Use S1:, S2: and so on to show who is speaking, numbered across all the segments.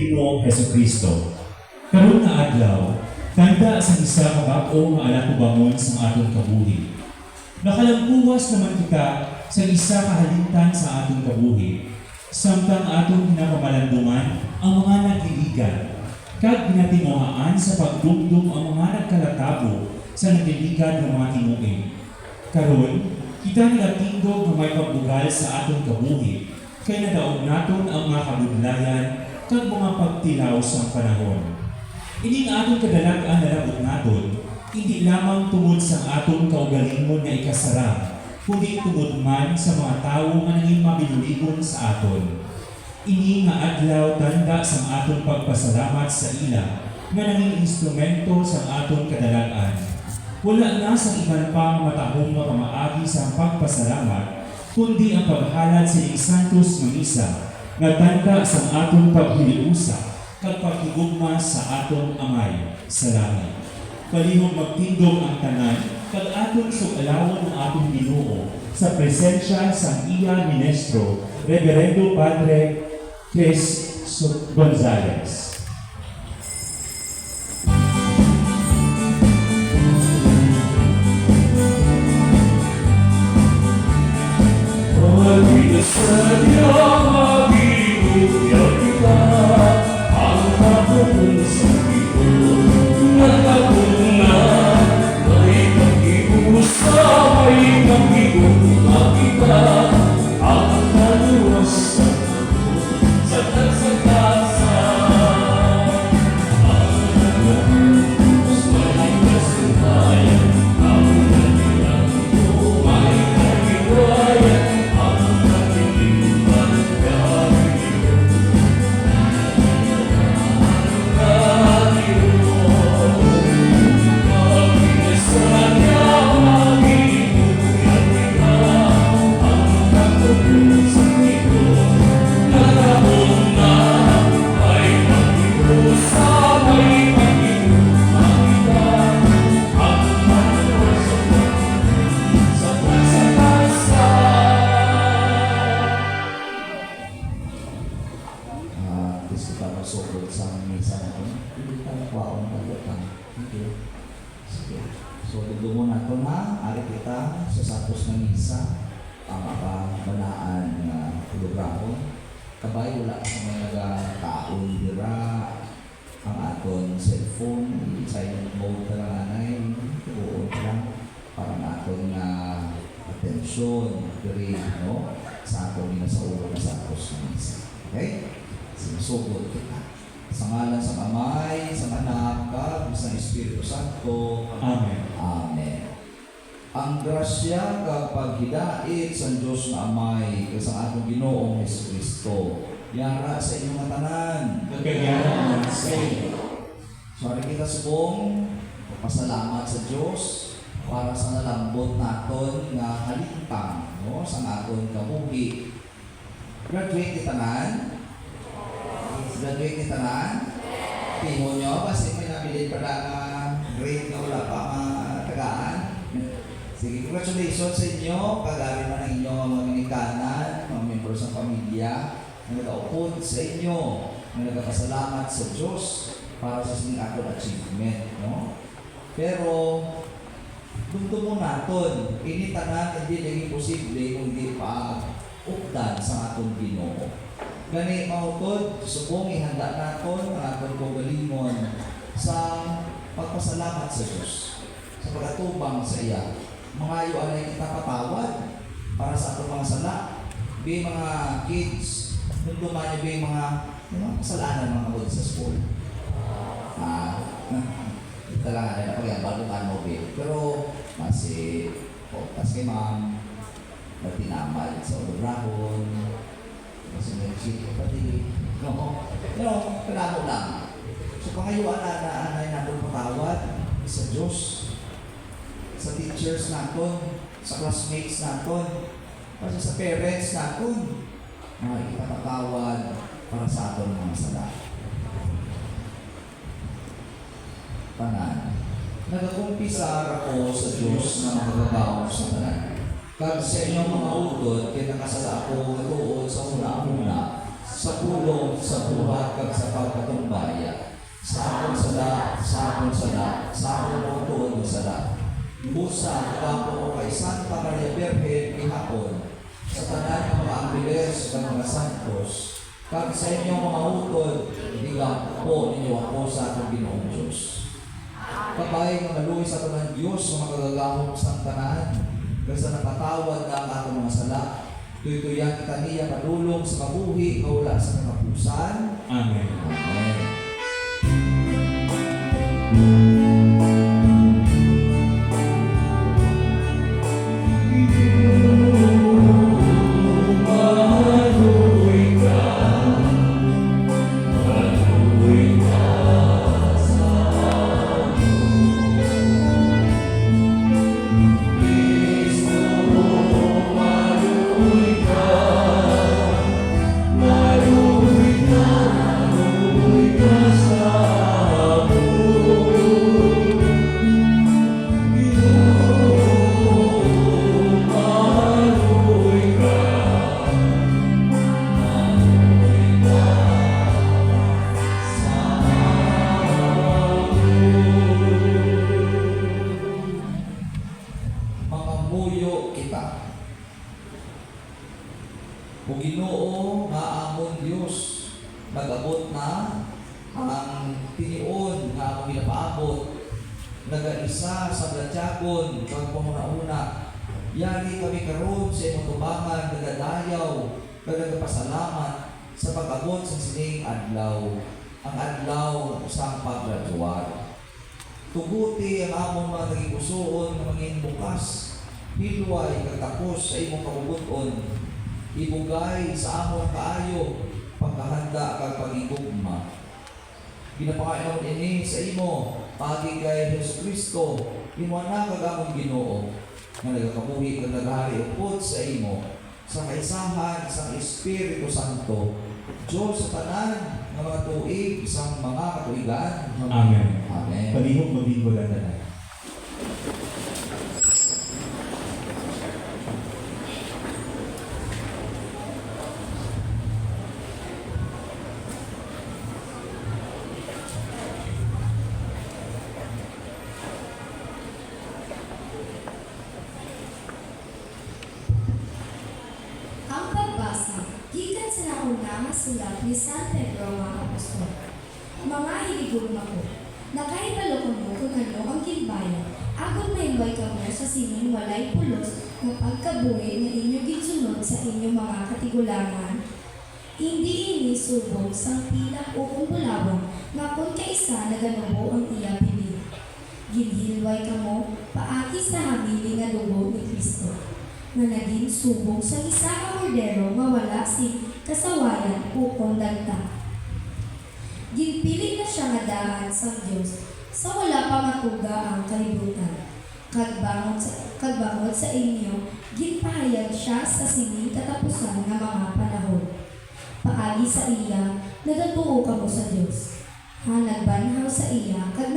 S1: Pinoong Hesukristo. Karon nga adlaw, tanda sa isa ka bag-o nga anak bangon sa atong kabuhi. Nakalampuwas naman kita sa isa kahalintan sa atong kabuhi. Samtang atong pinakamalandungan ang mga nagliligan, kag ginatinguhaan sa pagdumdum ang mga nagkalatabo sa nagliligan ng mga tinuig. Karon, kita nilatindog nga may pagbugal sa atong kabuhi, kay nadaog naton ang mga kabudlayan kag mga pagtilaw sa panahon. Ining atong kadalag-an nalabot naton, hindi lamang tungod sa atong kaugalingon nga ikasarap, kundi tungod man sa mga tawo nga naging mabinuligon sa aton. Ini nga adlaw tanda sa atong pagpasalamat sa ila nga naging instrumento sa atong kadalagan. Wala na sa iban pang matahong nga pamaagi sa pagpasalamat, kundi ang paghalad sa Santos ng Misa nga tanda sa atong paghiliusa kag paghigugma sa atong Amay sa langit. Palihog magtindog ang tanan kag atong sugalawon ang atong Ginoo sa presensya sa iya ministro, Reverendo Padre Chris Gonzalez.
S2: So, tugtugmo nato na, ari kita sa Santos ng Misa, ang banaan na programo. Kabay, wala sa mga nagataon dira, ang aton cellphone, silent mode na nanay, tuon lang, para na aton na atensyon, diri, no, sa aton sa ulo na Santos ng Misa. Okay? Sinusugod kita. Sa ngalan sa Amay, sa Anak, kag sa Espiritu Santo.
S1: Amen.
S2: Amen. Ang grasya kag paghidait sa Dios na Amay kag sa atong Ginoong Hesukristo yara sa inyong mga tanan.
S1: Kagayaan sa iyo.
S2: So, ari kita subong pasalamat sa Dios para sa nalambot naton nga halintang, no, sa aton kabuhi. Graduate kita tanan. Graduate ni tanan. Timo nyo, kasi may nabilin pa na grade na wala pa tagaan. Sige, congratulations sa inyo. Kagari man ang inyong mga minikanan, mga members ng pamilya, na nag-aupod sa inyo, na nagpasalamat sa Diyos para sa sining atong achievement. No? Pero, dumdumo naton, ini tanan hindi naging posible kung hindi pa updan sa atong Ginoo. Gani mautod, subong ihanda naton ang atong kaugalingon sa pagpasalamat sa Diyos, sa pagkatubang sa iya. Mga anay kita patawad para sa atong mga sala. Be mga kids, nung dumanyo be mga kasalanan mga kabod sa school. Ito lang na pag bagong ano be. Pero, kasi, kay ma'am, nagtinamad sa ulabrahon, kasi may city pati, no? Pero, kailangan lang. So, pangayuan na anay natin patawad sa Diyos, sa teachers natin, sa classmates natin, kasi sa parents natin, mga ipapatawad para sa ating mga sala. Tanan. Nagakumpisar ako sa Diyos na magagawa sa tanan. Kag sa inyong mga utod, kaya nakasala ako natuod sa una-una, sa pulong, sa buhat, kag sa pagkakas akong sada, sa akong mo tuon mo sada. Busa, nagapo ko kay Santa Maria Virgen ihapon, sa tanan ng mga angeles ng mga santos, kag sa inyong mga utod, higa po ninyo ako sa akong Ginoong Diyos. Kabay nga maluwi sa tanan Diyos, sa magagahong sang tanan, kasi napatawad na ang atong mga sala, tuyo-tuyan kita niya padulong sa kabuhi, kaula sa katapusan.
S1: Amen.
S2: Amen. Mamamuyo kita. O Ginoo nga amon Dios, nag-abot na ang tinion nga among ginapaabot, nagaisa sa blatyagon kag pamuna-una. Yari kami karon sa imong tubangan, nagadayaw, nagapasalamat sa pag-abot sa sining adlaw, ang adlaw sa paggraduar. Tuguti ang among mga nagipusoon nga maging bukas, hilway kag tapos sa imong kabubuton. Ibugay sa among kaayo, pagkahanda kag pagigugma. Ginapakain naman ini sa imo, pagi kay Hesus Kristo, imo na kag among Ginoo, nga nagakabuhi kag naghari upod sa imo, sa kaisahan sa Espiritu Santo, Diyos sa tanan nga mga tuig, isang mga katuigan.
S1: Amen.
S2: Amen.
S1: Palihog magbinggolan na na.
S3: Ang pagbasa, gikan sa nauna nga sulat ni San Pedro mga apostol. Mga hiligong ako, nakahibalo ko mo kung ano ang ginbayan, agon mahimbay ka mo sa sining walay pulos ng pagkabuhi na inyo ginsunod sa inyong mga katigulangan. Hindi ini subong sang pilak o kumbulawang nga kung kaisa na ganubo ang iya bibig. Ginhilway ka mo, paagi sa hamili nga dugo ni Kristo, na naging subong sa isa ka kordero nga wala si kasawayan o kondagta. Ginpili na siya nga daan sa Diyos sa wala pa matuga ang kalibutan. Kagbangot sa inyo, ginpahayag siya sa sining katapusan nga mga panahon. Paagi sa iya, nagatuo ka mo sa Diyos. Nagbanhaw sa iya, kag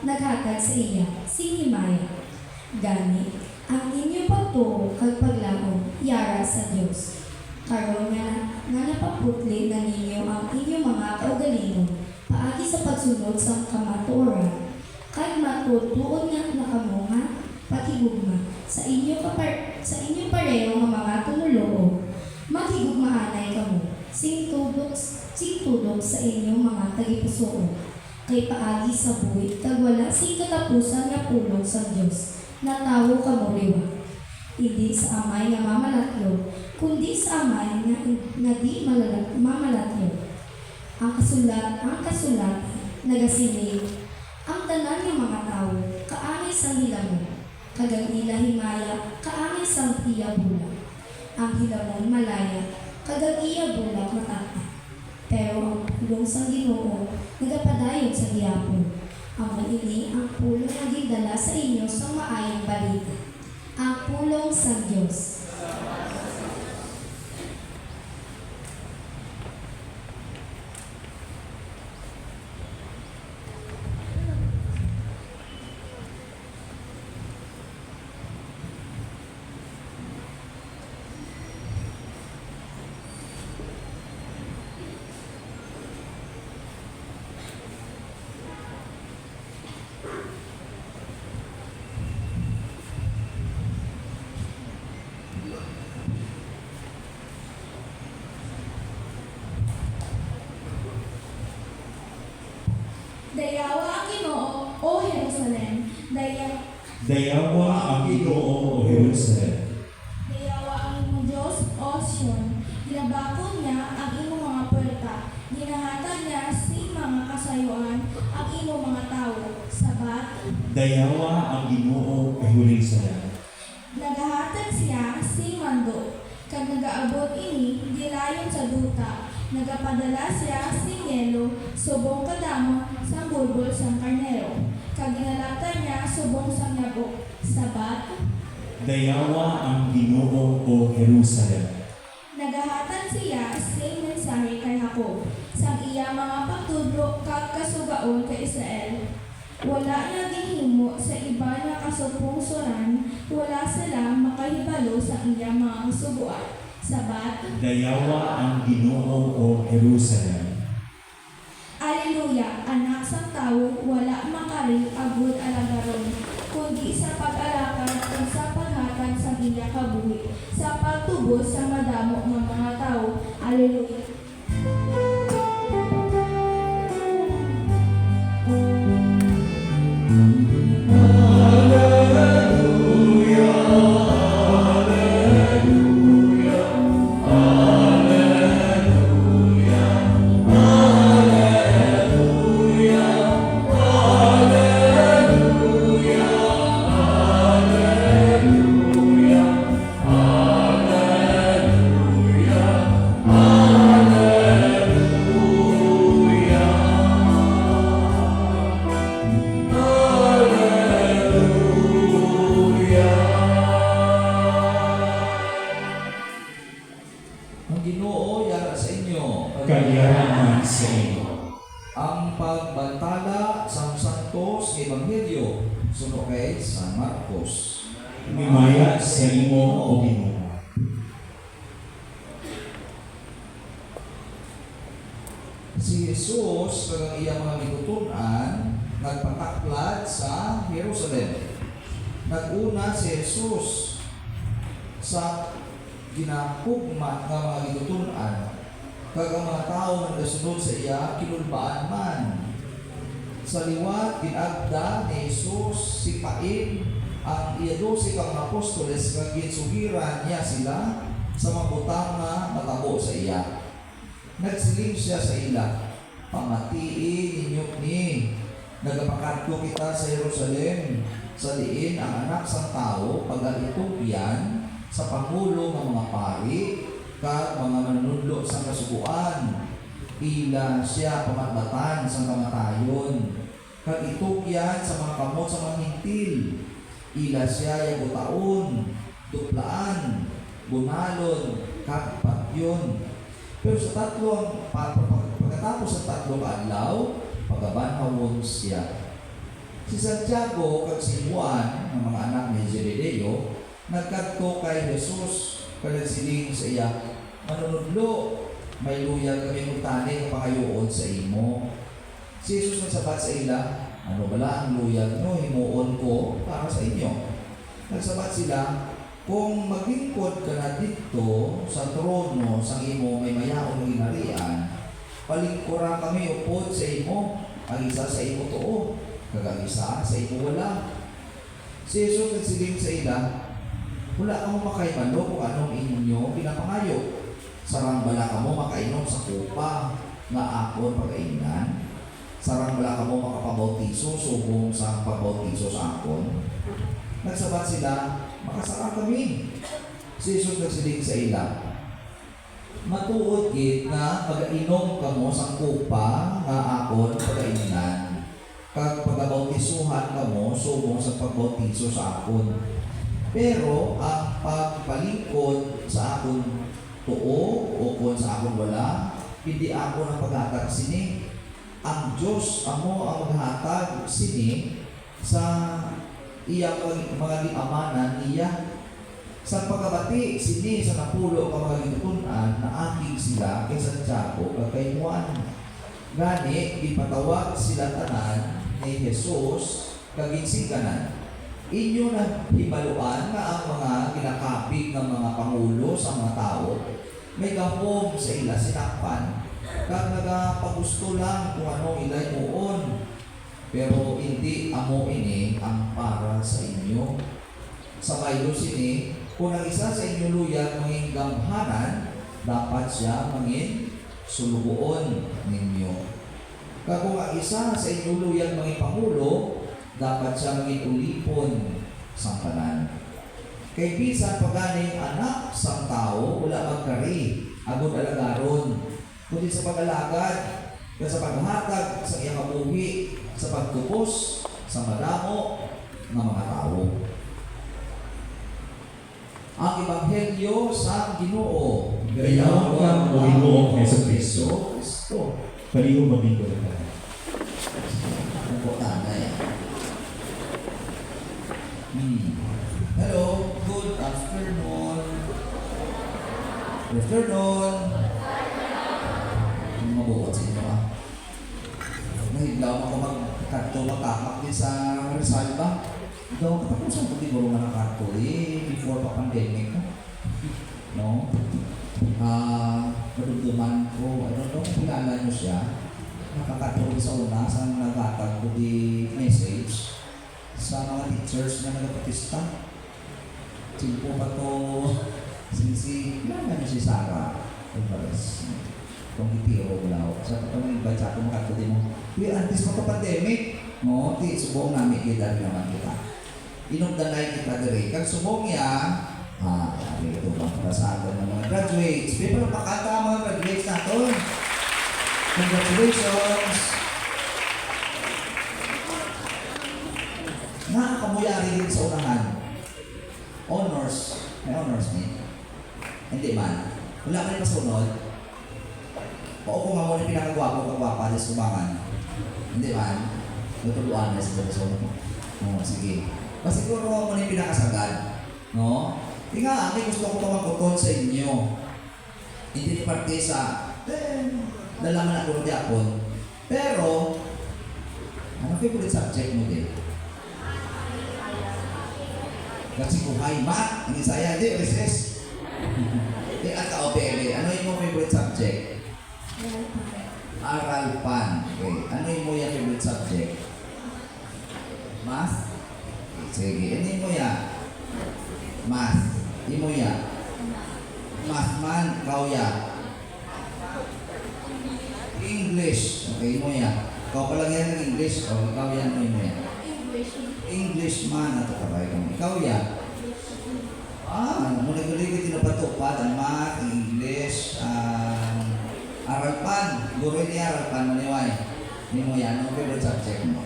S3: naghatag sa iya, sinimaya. Gani, ang inyo pagtuo kag paglaom, yara sa Diyos. Karon nga napaputli na ninyo ang inyong mga kaugalingon, paagi sa pagsunod sa kamatuoran, kag matutuon nga nakamo nga pakigugma sa inyo pareho nga mga tumuloo, maghigugmaanay kamo, sing tudok sa inyong mga tagipusoon, kay paagi sa buwit kag wala sing katapusan nga pulong sa Diyos, na tawo kamo liwa. Hindi sa amay nga mamalatyo, kundi sa amay nga di mamalatyo. Ang kasulat, nagasinig, ang tanan nga mga tao, kaangay sang hilamo, kagang ila himaya, kaangay sang iya bulak. Ang hilamon malaya, kagang iya bulak matata. Pero ang pulong sang Ginoo, nagapadayon sa gihapon. Ang ini ang pulong nga gidala sa inyo sa maayong balita. Ang pulong sa Diyos.
S4: Dayawa ang Ginoo, O Jerusalem.
S1: Dayawa ang Ginoo o Jerusalem.
S4: Dayawa ang imong Diyos, O Sion. Ginabakon niya ang imong mga puwerta. Ginahatag niya si mga kasayuan ang imong mga tawo. Sabat,
S1: Dayawa ang Ginoo o Jerusalem.
S4: nagahatag siya si mando. Kag nagaabot ini, dilayon sa duta. Nagapadala siya si yelo, subong kadamo sa bulbul sang karnero. Kag ginalatan niya subong sang yabok. Sabat,
S1: Dayawa ang Ginoo o Jerusalem.
S4: nagahatag siya si mensahe kay Jacob, sang iya mga pagtudlo kag kasugaon kay Israel. Wala niya gihimo sa iba na kasupong suran, wala sila makahibalo sa iya mga subuan. Sabat,
S1: Dayawa ang Ginoo o Jerusalem.
S4: Aleluya, anak sang tawo, wala makari agud alagaron, kundi sa pag-alakad ug sa paghatag sa iya kabuhi, sa pagtubos sa madamo ng mga tawo. Aleluya.
S2: Ang Ginoo yara sa inyo.
S1: Kayaraman sa inyo.
S2: Ang pagbantala sa Santos Ebanghelyo suno kay San Marcos.
S1: Mimaya sa imo o Ginoo.
S2: Si Jesus kag iyang mga gitutunan nagpataklad sa Jerusalem. Naguna si Jesus sa ginahugma nga mga gitutunan kag ang mga tawo nga nagasunod sa iya kinulbaan man. Sa liwat ginagda ni Jesus sipain ang iya 12 kang apostoles kag ginsugiran niya sila sa mga butang nga matabo sa iya. Nagsiling siya sa ila, pamatiin ninyo ni, nagapakadto kita sa Jerusalem, sa diin ang anak sang tao, pag-alitugyan sa pangulo ng mga pari, kag mga manunudlo sa kasubuan. Ila siya pamatbatan sa kamatayon, kag itugyan sa mga kamot sa mga hintil. Ila siya yagutaon, tuplaan, bunalon, kag patyon. Pero sa pagkatapos sa tatlong adlaw, pagabanhawon siya. Si Santiago kag si Juan, ng mga anak ni Zebedeo, nagkadto kay Jesus, kanagsiling sa iya, manunudlo, may luya kami mutani ng pangayoon sa imo. Si Jesus nagsabat sa ila, ano bala ang luyag no, himuon ko para sa inyo. Nagsabat sila, kung maglingkod ka na dito sa trono sa imo may mayaong ginarian, palingkura kami upod sa imo, ang isa sa imo tuo, kag ang isa sa imo wala. Si Jesus nagsiling sa ila, wala kamo makaibalo kung anong inyo pinapangayo. Sarang bala kamo makainom sa kupa nga akon pagainan. Sarang bala kamo makapabautiso subong sa pagbautiso sa akon. Nagsabat sila, makasara kami. Si Jesus nagsiling sa ila, matuod gid nga pag-inom kamo sa kupa nga akon pagainan. Kag pagabautisuhan kamo subong sa pagbautiso sa akon. Pero ang pagpalingkod sa akon tuo o kung sa akon wala, hindi ako ang paghatag sini. Ang Diyos amo ang maghatag sini sa iyang mga giamanan niya. Sa pagkabati sini sa napulo ka mga gitutunan na aking sila kay Santiago kag kay Juan. Gani ipatawag sila tanan ni Jesus kag ginsingkanan. Inyo na hibaluan nga ang mga kinakapig ng mga pangulo sa mga tao may gahom sa ila sinakpan kag nagapagusto lang kung anong ilay muon Pero hindi amo ini ang para sa inyo. Sa Bible sini, kung ang isa sa inyo luyag manging gamhanan, dapat siya mangin sulubuon ninyo. Kung ang isa sa inyo luyag manging pangulo, dapat siya mangin ulipon sa kanan. Kay bisan paganing anak sang tao, wala magkari, agod alagaron, kundi sa pag-alagad, sa paghatag sa iyang kabuhi, sa pagtupos sa madamo ng mga tao. Ang Ebanghelyo sa Ginoo.
S1: Gayawon ka, O Ginoong Hesukristo.
S2: Kristo.
S1: Paliho mabigo ka.
S2: Importante yan. Hello, good afternoon. Good afternoon. Mabuot sa inyo Nahiglaw ako magkanto makamak din sa Rizal ba? Ikaw katapusan ko di buro nga nakanto before pa pandemic no? Madugduman ko, I don't know kung kilala nyo siya. Nakakanto rin sa una sa nagatag ko di message sa mga teachers na nagapatista. Simpo pa to kilala nyo si Sarah Alvarez. Kung itiro ko lang sa pagkakamang invite sa akin makakot din mo, antes mo ka-pandemic, no? Di, subong namin kita rin naman kita. Inugdanay kita dire. Kag subong niya, sabi ito bang para sa atin ng mga graduates. Pero pakata mga graduates natin. Congratulations! Nakakamuyari din sa unahan. Honors. May honors niya. Hindi man. Wala ka rin masunod. O kung nga mo na pinakagwapo, kagwapa, di sumangan. Hindi man. Tutuluan na sa sunod mo. Sige. Basta siguro mo na yung pinakasagad. No? Hindi nga, may gusto ko tumakuton sa inyo. Hindi ni parte sa, nalaman ako ng diapon. Pero, ano favorite subject mo din? Kasi kuhay, math, hindi saya, hindi, recess. At ka-OPL, ano yung favorite subject? Aral pan. Okay. Ano yung mo yung favorite subject? Math? Okay. Sige. Ano yung mo yan? Math. Yung mo yan? Math man. Ikaw yan? English. Okay. Yung mo yan? Ikaw pa lang yan ng English. O ikaw yan. Ano yung mo yan? English man. Ito ka ba? Ikaw yan? Muli-muli ko tinapatupad ang math, English, aral pan. Guro ini aral pan maniway. Hindi mo yan. Ano favorite subject mo?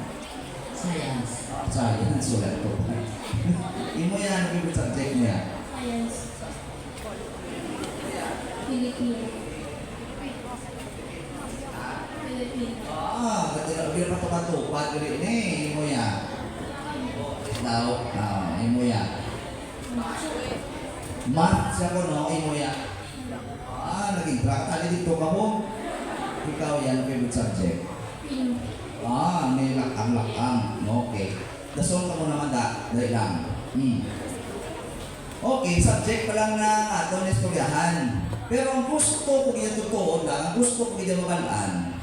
S3: Science.
S2: Science. Sulat ko. Hindi mo yan. Ano favorite subject mo yan?
S4: Science. Filipino.
S2: Hindi na patupad. Hindi mo yan. Daw. Hindi mo yan. Math siya ko no? Hindi mo yan. Naging tali dito ka mo. Ikaw yan, favorite subject. May lakang-lakang. Okay. Dasong ka mo naman dahil lang. Okay, subject pa lang na aton istoryahan. Pero ang gusto ko kaya totoo lang, ang gusto ko kaya mabalaan.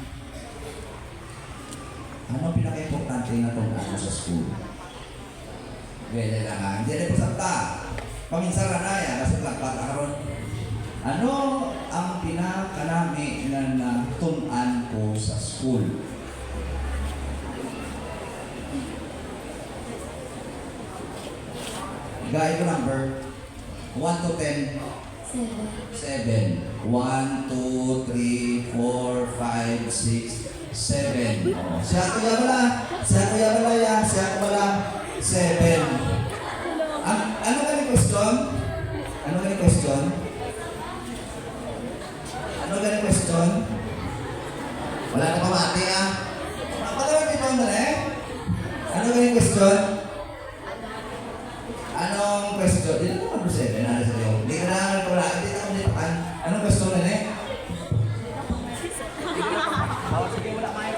S2: Ano pinaka-importante na itong ako sa school? Pwede lang nga. Hindi na po sabta. Paminsara na yan, kasi lakpat akaroon. Ano ang pinakanami na natunan ko sa school? Guide number 1 to 10. 7. 1, 2, 3, 4, 5, 6, 7. Siya kuya bala. Siya kuya bala yan. Siya kuya bala. 7. Ano ka ni question? Ano ka ni question? Ano ka ni question? Wala na pamati Patawag dito na Ano ka ni question? Anong question? Dito ko number 7. Ano sa iyo? Hindi ka na wala. Hindi ka na pan. Anong question na Sige, wala kayo.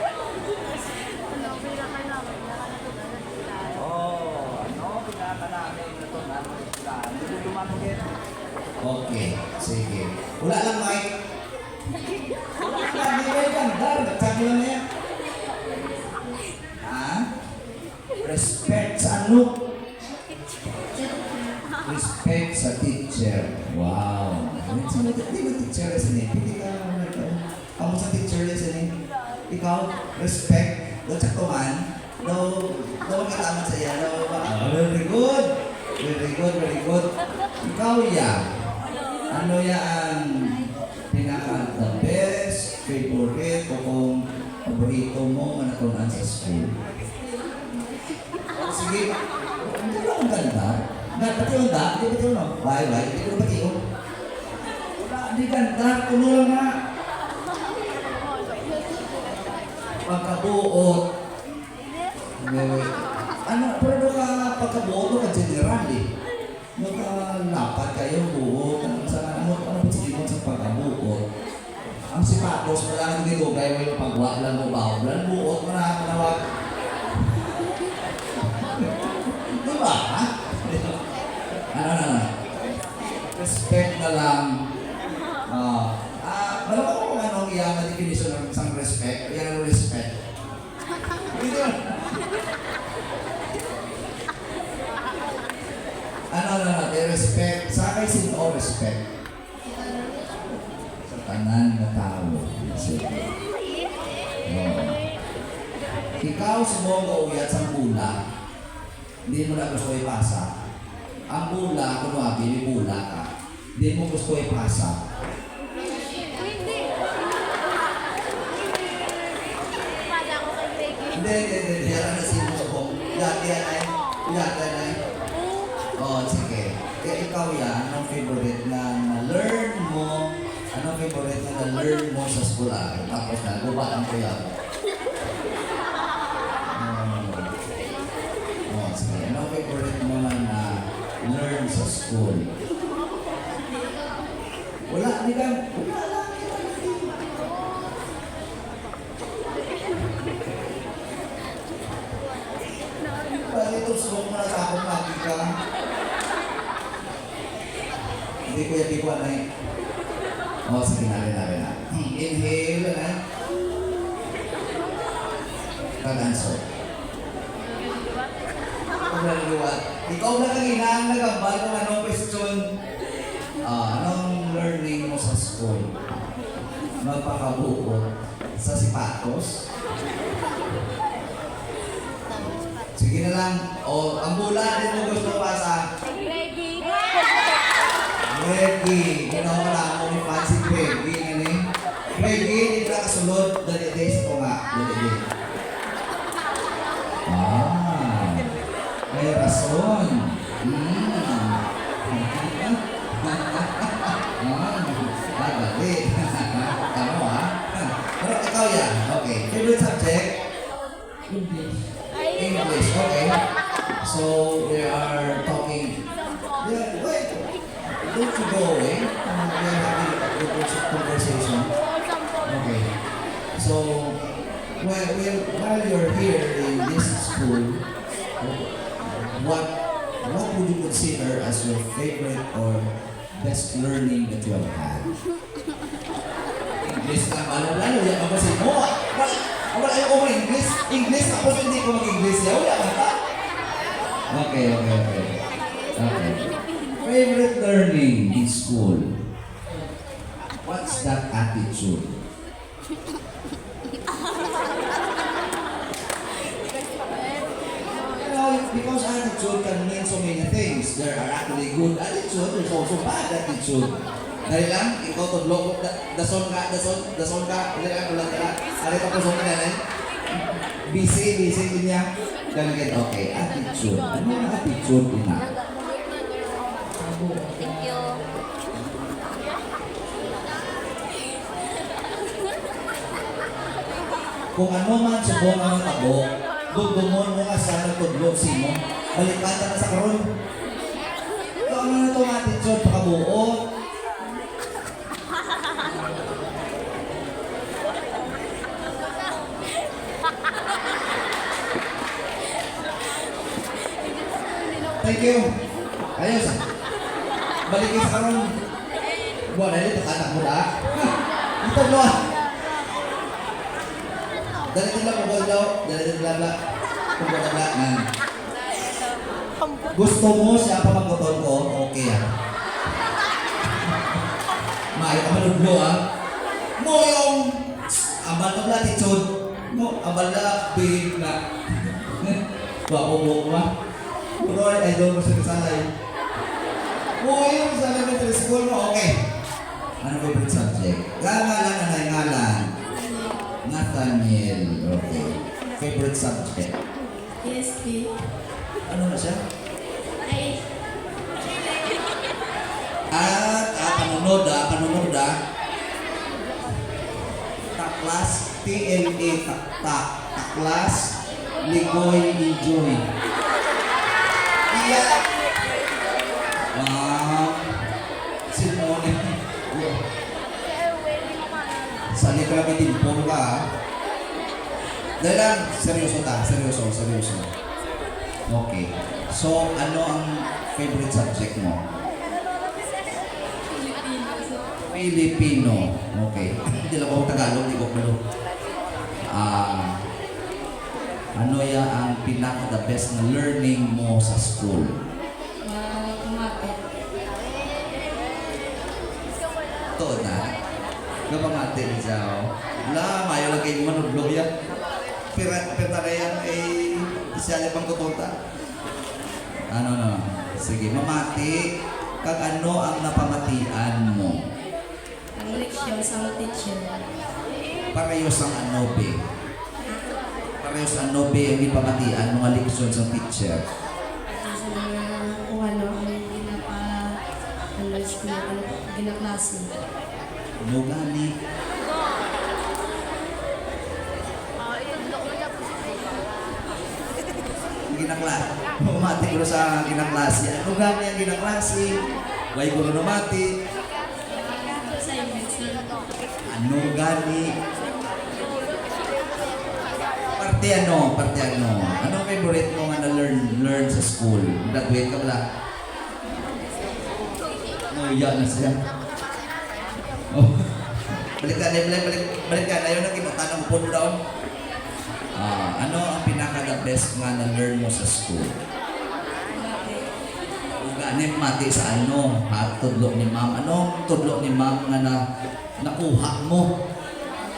S2: Okay, sige. Wala lang mic. Wala lang, di ba yung ganda? Nagsabi lang niya. ikaw, respect, do saktuhan, do makitaman sa iya, very good, very good, very good. Ikaw ya, ano ya ang pinaka the best, favorite, o kung paborito mo manatunan sa school? Sige, hindi ko ang ganda. Pati yung da, hindi pati yung no? Why, hindi ko pati yung. Wala, hindi ganda, kuno lang nga. Pagkabuot. Ano, pero ka pagkabuot ka general eh. Nagkalapat kayo buot. Ano ba sige mo sa pagkabuot? Ang sipatos, wala nang dito, kaya mo yung pagwa lang mo ba? Wala buot mo na manawag. Diba? Ha? Ano? Respect na lang. Alam mo kung anong iyang definition ng isang respect? Yan ang respect. Dito. Ano, respect. Sa akin sino respect? Sa tanan na tao. Ikaw sumong uyat sa bula. Hindi mo na gusto ipasa. Ang bula, kung may bula ka, hindi mo gusto ipasa. Hindi. Yan na sino ko. Yan ay. Oh, sige. Ikaw yan, anong favorite na na-learn mo? Anong favorite na na-learn mo sa school? Tapos na, gubaan ko yan. Sige. Anong favorite mo na na-learn sa school? Wala, di ka. Bakit ito sumok mo na sa akong lagi ka? Hindi ko yan na eh. Sige, narin na. Inhale na. Pag-answer. Ikaw na kaginaan nagambal kung anong question, anong learning mo sa school? Magpakabuo sa sipatos? Sige na lang. Ang bula din mo gusto pa sa? Greggy. Ginawa ko lang ako ni Fancy Greggy. Greggy, hindi ka kasunod. Dali-days ko nga. Dali-days. May rason. Dali. Tama ha? Pero ikaw yan. Okay. Favorite subject? English. Okay. So, we are talking. Yeah, wait. Don't you go away. We are having a good conversation. Okay. So, while you're here in this school, what would you consider as your favorite or best learning that you have had? English na lalo yan ang kasi mo. Wala ayaw ko English. English tapos hindi ko mag-English. Wala ka. Okay. Favorite learning in school? What's that attitude? Because attitude can mean so many things. There are actually good attitude, there's also bad attitude. Dahil lang, ikaw to block, dason ka, dali lang, ulang ka, ari ka po sa kanila, busy din niya. Ganyan, okay, attitude. Ano ang attitude din na?
S5: Thank you.
S2: Kung ano man subong ang tabo, dugdungon mo nga sa nagtudlog sino, balikan na sa karon. Ito ano na itong attitude, pakabuo. Thank you. Ayos. Balikin sa karon. Buwan na ito, anak mo na. Ito, Lord. Dalitin lang kung daw. Dalitin lang. Kung wala. Gusto mo siya pa magkotol ko? Okay yan. Maayo ka maludlo mo yung ambal ng latitude. Mo, abala, big na. Wapo mo ba? Roy, idol mo sa kasalay. Uy, sa elementary school mo, okay. Ano favorite subject? Ngalan na ngalan. Nathaniel, okay. Favorite subject?
S4: ESP.
S2: Ano na siya?
S4: Ay,
S2: At panunod Taklas, TLA, taklas, ligoy, enjoy. Iya. Simone. Sali ka lang itimpong ka, ha? Dahil lang, seryoso. Okay. So, ano ang favorite subject mo? Filipino. Okay. Hindi lang ako Tagalog, di ko palo. Ano ya ang pinaka-the best na learning mo sa school?
S4: kumapit.
S2: Ito na. Kapamati niya ako. Wala, mayo lang kayo manudlog yan. Pera na yan ay isya pang kutunta. Ano. Sige, mamati. Kag ano ang napamatian mo?
S4: Ang leksyon sa teacher.
S2: Parehos ang anobe. Parehos ang anobe ang ipamatian mga leksyon sa teacher.
S4: Kung ano, ginaklase.
S2: Ano gani? Ginaklase. Mati ko sa ginaklase. Ano gani ang ginaklase? Way ko na mati.
S4: Assignments na.
S2: Ano gani? Parte ano? Anong favorite mo nga na learn sa school? Graduate ka pala? Yan na siya. Oh. Balik ka na yun ang kinutanong po doon. Ano ang pinaka-the best nga na learn mo sa school? Uganin mati sa ano? Tudlo ni ma'am. Anong tudlo ni ma'am nga na nakuha mo?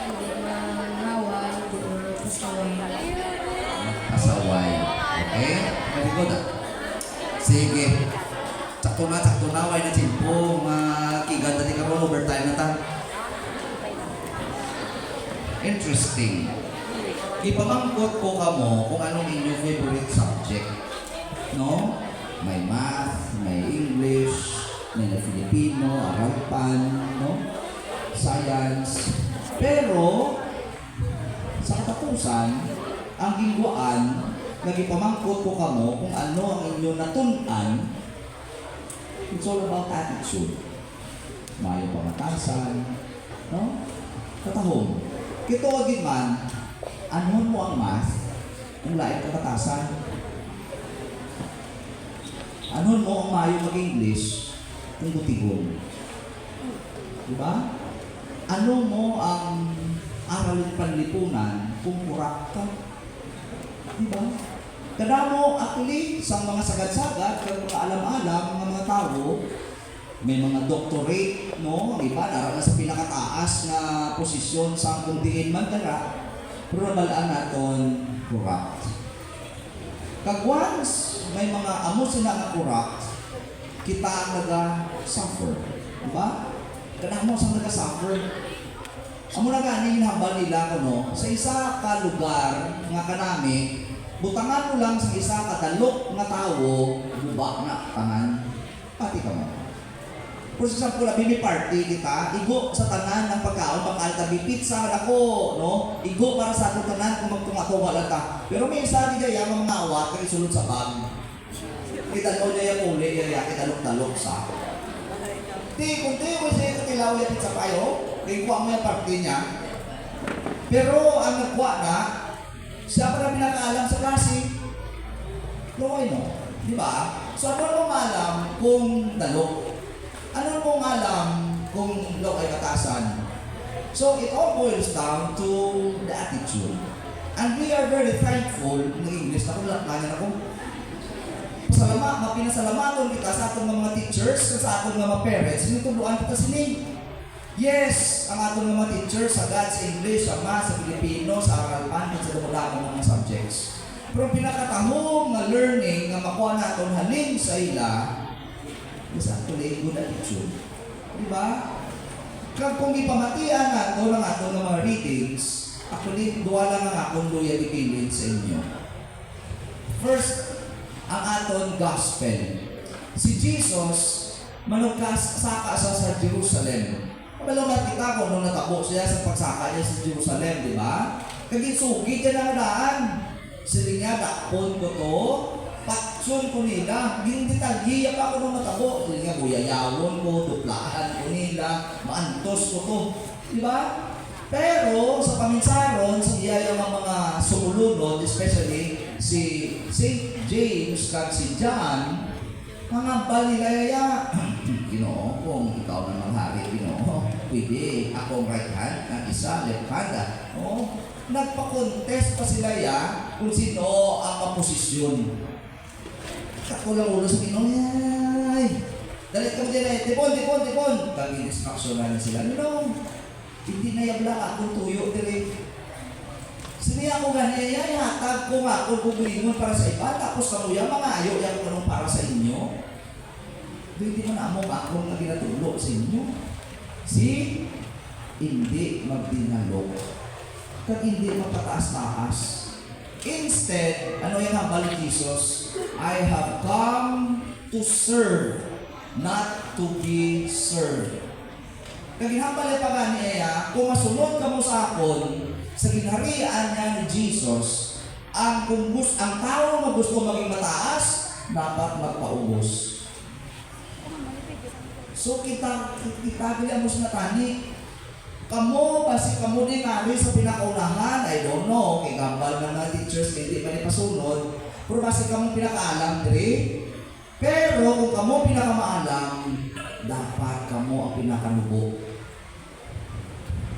S4: Hindi mahawa, hindi pasaway.
S2: Pasaway. Okay? Very good. Sige. Sakto na. Way na simpo. Makigan tadi ka mo. Overtime na ta. Interesting. Ipamangkot ko ka mo kung anong inyong favorite subject. No? May math, may English, may na Filipino, Arapan, no? Science. Pero, sa katapusan, ang gingguan, nagipamangkot ko ka mo kung ano ang inyong natunan. It's all about attitude. Mayo pamatasan, no? Katahong. Kito agad man, ano mo ang math, kung lain kapatasan? Ano mo ang mayo mag-English, kung butigol? Diba? Ano mo ang aralin panlipunan, kung kurak ka? Diba? Kada mo actually sa mga sagad-sagad, kag mga alam-alam, mga tao, may mga doctorate, no? Ang iba, naroon na sa pinakataas na posisyon sa kundiin man tara, pero nabalaan naton corrupt. Kag once, may mga amo sila na corrupt, kita ang naga-suffer. Diba? Kada mo sa naga-suffer. Amo na gani hinahambal nila kuno sa isa ka lugar nga kanami, butangan mo lang sa isa ka dalok nga tawo, buba na tanan. Pati ka mo. For example, bimi party kita, igo sa tanan ng pagkaon, pag-alta pizza na ko, no? Igo para sa atong tanan kung magtunga-tunga lang ta. Pero may isa di daya mga awat kay sulod sa bag. Kita mo daya uli, daya kita dalok sa. Kung mo siya katilaw yung pizza kayo, kuha mo yung party niya. Pero ang nagkuha na, siya pa na pinakaalam sa klase. Lokoy no? Di ba? So ano mo alam kung dalok? Ano mo alam kung lokoy katasan? So it all boils down to the attitude. And we are very thankful, ng English, nakulat na niya ako. Pinasalamaton kita sa atong mga teachers, sa atong mga parents, tinutuluan kita sini. Yes, ang atong mga teachers sa God, sa English, sa Math, sa Filipino, sa Arapan, damo mga subjects. Pero pinakatahong nga learning nga makuha naton halin sa ila is actually good attitude. Di ba? Kung ipamatian nato ng ato ng mga readings, actually, duwa lang ang akong luya dipilin sa inyo. First, ang aton gospel. Si Jesus, manugkasaka sa Jerusalem. Malamat kita kung nung natabo siya sa pagsaka niya sa Jerusalem, di ba? Kagitsugid niya ng daan. Sila niya, dakpon ko to, patsun ko nila. Hindi detalyiya pa ako nung natabo. Sila niya, buyayawon ko, duplahan ko nila, maantos ko to. Di ba? Pero sa paminsaron, sa iyayang mga sumulunod, especially si St. James kag si John, mga balilaya, Ginoo, kung ikaw na manghari, Ginoo, pwede akong right hand, ang isa left hand. No? Nagpa-contest pa sila kung sino ang maposisyon. Ako lang ulo sa Ginoo, ay, dalit ka mo dyan tipon. Kami instruction na sila, hindi na yabla akong tuyo dire. Sini ako ganyan, hatag ko nga akong gugulingon para sa iba, tapos kamuya, mga ayaw yan ko para sa inyo. Hindi man among akong na ginatulo sa inyo. Hindi magdinalog. Kag hindi mapataas-taas. Instead, ano yung hambal ni Jesus? I have come to serve, not to be served. Kaginhambal pa ba niya, kung masunod ka mo sa akon, sa ginharian niya ni Jesus, ang tao na gusto maging mataas, dapat magpaubos. So kita mo sa tani, kamo, basi kamo din namin sa pinakaunahan, I don't know, kay gambal na mga teachers, hindi pa rin pasunod, pero basi kamo pinakaalam dire. Pero kung kamo pinakamaalam, dapat kamo ang pinakanubo.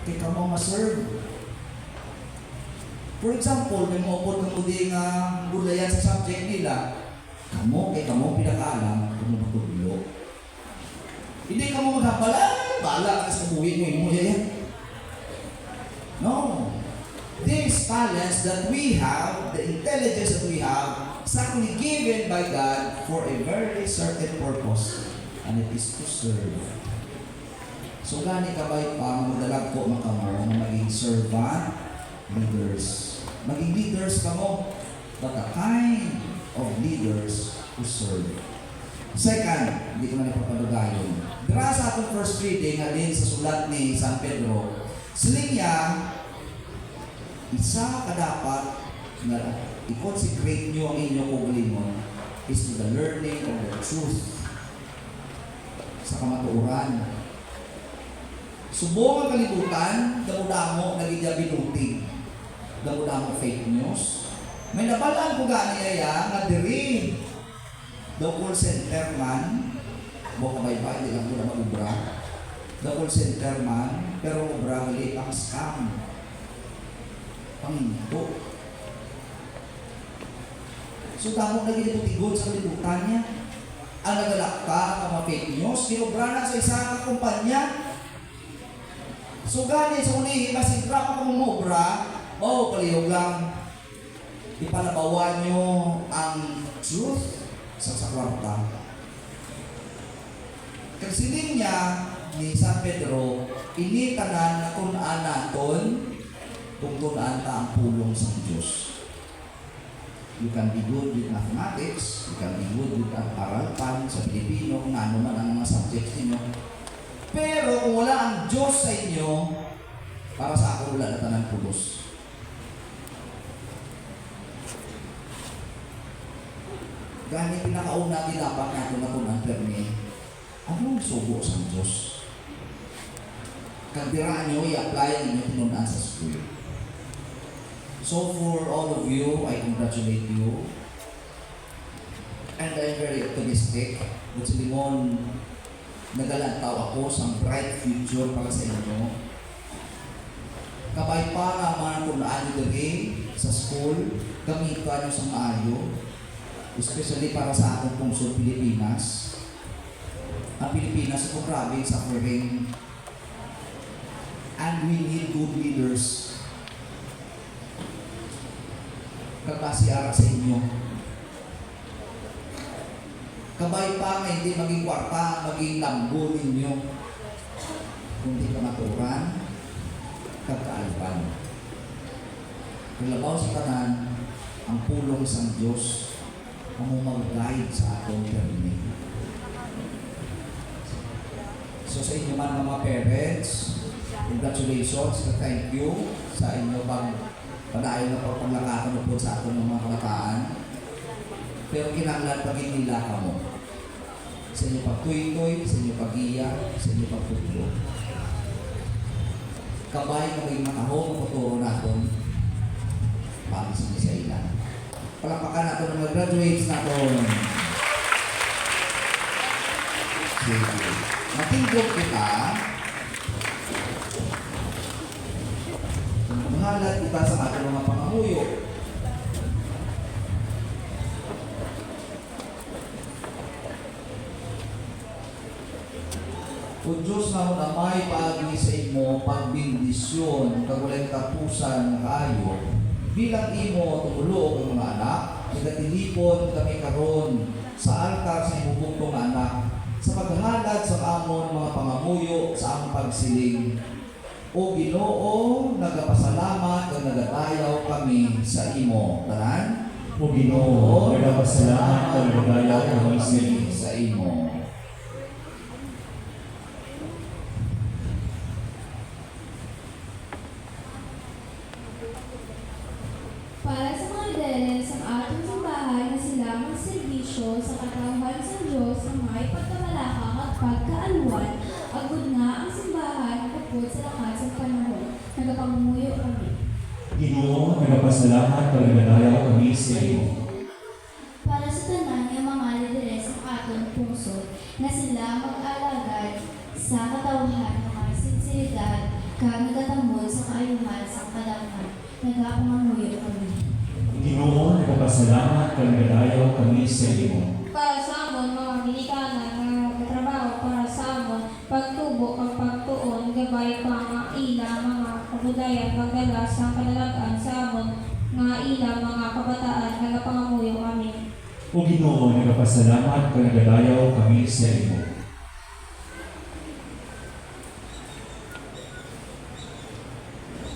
S2: Kaya kamo ma-serve. For example, may maupod kamo din nga bulayan sa subject nila, kamo pinakaalam, kamo magtutulo. Hindi kamo maghapala, bala ka sa buhay mo yan. No. These talents that we have, the intelligence that we have, is actually given by God for a very certain purpose, and it is to serve. So gani kabay pa madalag ko makamo na maging servant leaders. Maging leaders kamo, but the kind of leaders who serve. Second, hindi ko na ipapadugayon. Dira sa atong first reading alin sa sulat ni San Pedro, siling niya, isa kadapat na i-consecrate nyo ang inyong kugalingon is to the learning of the truth sa kamatuoran. Subong ang kalibutan, damo-damo nagigya binuting. Damo-damo fake news. May nabalaan ko gani niya nga diri the call center man, buka baybay, di lang ko na mag-ubra. The call center man, pero ubra gali ang scam. Panginto. So damo nagiging sa kalibutan niya. Ang nagalakta ang mga fake news, kinubra na sa isang kumpanya. So gani sa ulihin, masintra pa kung umubra, palihog lang. Ipalabawan nyo ang truth sa kwarta. Kasi niya ni San Pedro, initanan na tunaan naton kung tunaan ta ang pulong sa Diyos. You can be good with mathematics, you can be good with aralpan sa Pilipino, kung ano man ang mga subjects ninyo. Pero kung wala ang Diyos sa inyo, para sa ako wala na tanang pulos. Gani pinakauna dapat natin matunan permi, anong subo sa Diyos? Kagdiraan nyo, i-apply ang inyong tinunaan sa school. So for all of you, I congratulate you. And I'm very optimistic. But sa Limon, nagalantaw ako sa bright future para sa inyo. Kabay pa nga mga tunaan nyo dali sa school, gamitan nyo sa maayo. Especially para sa atong pungsod Pilipinas. Ang Pilipinas ito grabe suffering. And we need good leaders. kagkasiara sa inyo. Kabay pa nga hindi maging kwarta, maging lambo ninyo. Kundi kamaturan, kagkaalpan. Kalabaw sa tanan, ang pulong sa Diyos ang mag-guide sa atong journey. So sa inyo man mga parents, congratulations, thank you sa inyo padayon na pagpaglakakan po sa atong mga kabataan. Pero kinanglan pag nila ka mo. Sa inyo pagtuy-tuy, sa inyo pag-iya, sa inyo pagtutlo. Kabay na may matahong matuturo natin para sa ilan. Palakpakan natin ng mga graduates natin. Sige. Matinggok kita. Mahalat kita sa ating mga pangamuyo. O Diyos na mo na may paagi sa imo pagbindisyon, kagulay tapusan kaayo, bilang imo tumulog ang mga anak, nagatilipon kami karon sa altar sa imo bugtong anak, sa paghalad sa amon mga pangamuyo sa among pagsiling. O Ginoo, nagapasalamat kag nagadayaw kami sa imo. Tanan?
S1: O Ginoo, nagapasalamat kag nagadayaw kami
S2: sa imo.
S4: Para sa mga lideres ang atong simbahan na sila magserbisyo sa katawan sa Diyos na may pagkamalakang at pagkaaluan, agud nga ang simbahan kapot sa lakas ng panahon. Nagapamumuyo kami.
S1: Ginoo, nagapasalamat kag nagadayaw kami sa imo.
S3: Para sa tanan ng mga lideres ng atong pungsod na sila mag-alagad sa katawhan ng mga sinseridad kag nagatamod sa kaayuhan sa kadamhan. Nagapangamuyo kami.
S1: Ginoo, nagapasalamat kag nagadayaw kami sa imo.
S4: Para sa amon mga ginikanan nga nagtatrabaho para sa amon pagtubo ang pagtuon gabay pa nga ila mga kabudayan magdala sa kanalagaan sa amon nga ila mga kabataan nagapangamuyo kami.
S1: O Ginoo, nagapasalamat kag nagadayaw kami sa imo.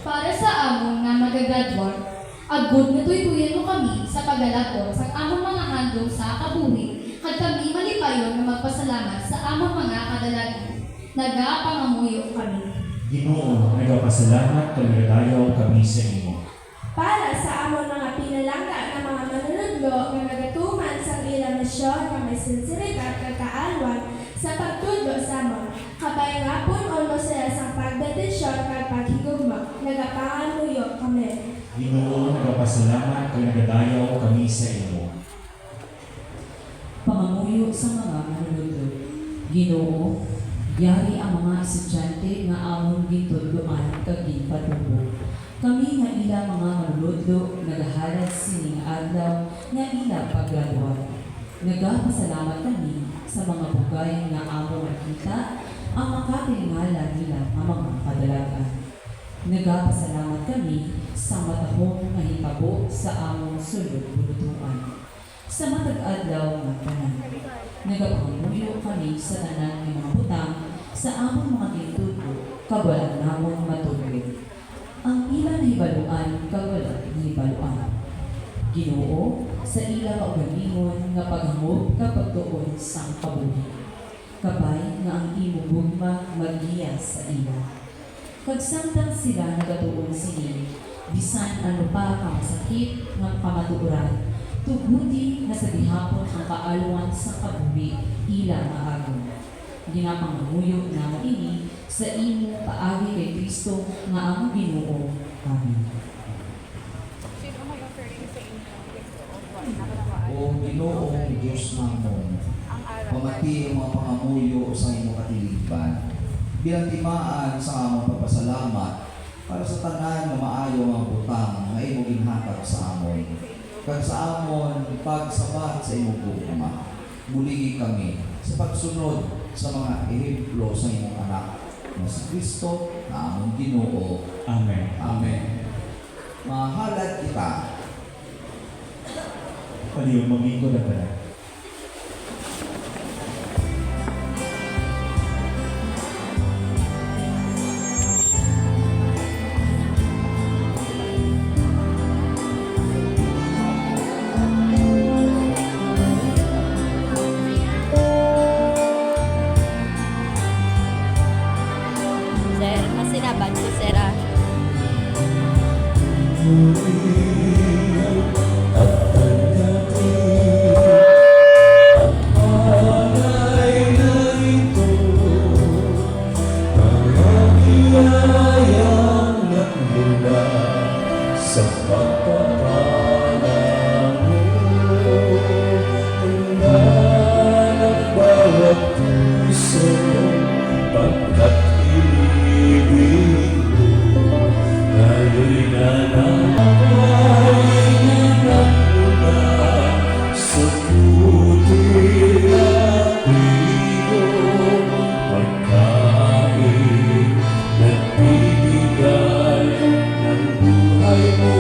S3: Para sa amon nga magagraduate, agud nga tuytuyan mo kami sa paglalakon sa among mga handong sa kabuhi, kag kami malipayon nga magpasalamat sa among mga kadalagan. Nagapangamuyo kami.
S1: Ginoo, nagapasalamat kag nagadayaw kami sa imo.
S4: Para sa amon mga pinalangga ng mga manunodlo nga nagatuman sa ilang misyon nga may sinseridad kag kaalwan sa pagtudlo sa amon. Kabay nga pun olmo sila sa pagdetensyon kag paghigugma. Nagapangamuyo kami.
S1: Ginoo, nagapasalamat kag nagadayaw kami sa imo.
S5: Pangamuyo sa mga manunodlo. Ginoo, yari ang mga estudyante nga amon gitudloan kag ginpatubo. Kami nga ila mga manunodlo nagahalad sining adlaw nga ila paggraduat. Nagapasalamat kami sa mga bugay nga amon nakita ang makatingala nila nga mga kadalagan. Nagapasalamat kami sa matahong nga hitabo sa among sulod bulutuan. Sa matag adlaw nga tanan, nagapangamuyo kami sa tanan ng mga butang sa among mga gintudo kawalan namon matulog. Ang ila na hibaluan kawalan na hibaluan. Ginoo, sa ila kaugalingon nga paghangop kapag tuon sang kabuhi. Kabay nga ang imo gugma magiya sa ila. Pagsamtang sila nagatuon sini, bisan ano pa kang sakit ng kamatuoran, tuguti na sa gihapon ang kaaluan sa kabuhi ila maagon. Ginapangamuyo na ini sa imo paagi kay Kristo nga ang Ginoo. Amen.
S2: O Ginoong Diyos namon, pamati ang mga pangamuyo sa imo katilipan. Bilang timaan sa among pagpasalamat para sa tanan na maayo ang butang nga imo ginhatag sa amon. Kag sa amon pagsabat sa imo gugma. Muligi kami sa pagsunod sa mga ehemplo sa imong anak na si Kristo na among Ginoo.
S1: Amen.
S2: Amen. Mahalad kita
S1: paliw maglingkod ang tanan.
S6: Sir, masinaban si Sera.
S7: Sa pagpapala mo, hanggang ang bawat puso, pagkat ibig mo, nga'yo'y nananabay na mula sa puti at iyong pagkain, nagbibigay ng buhay mo.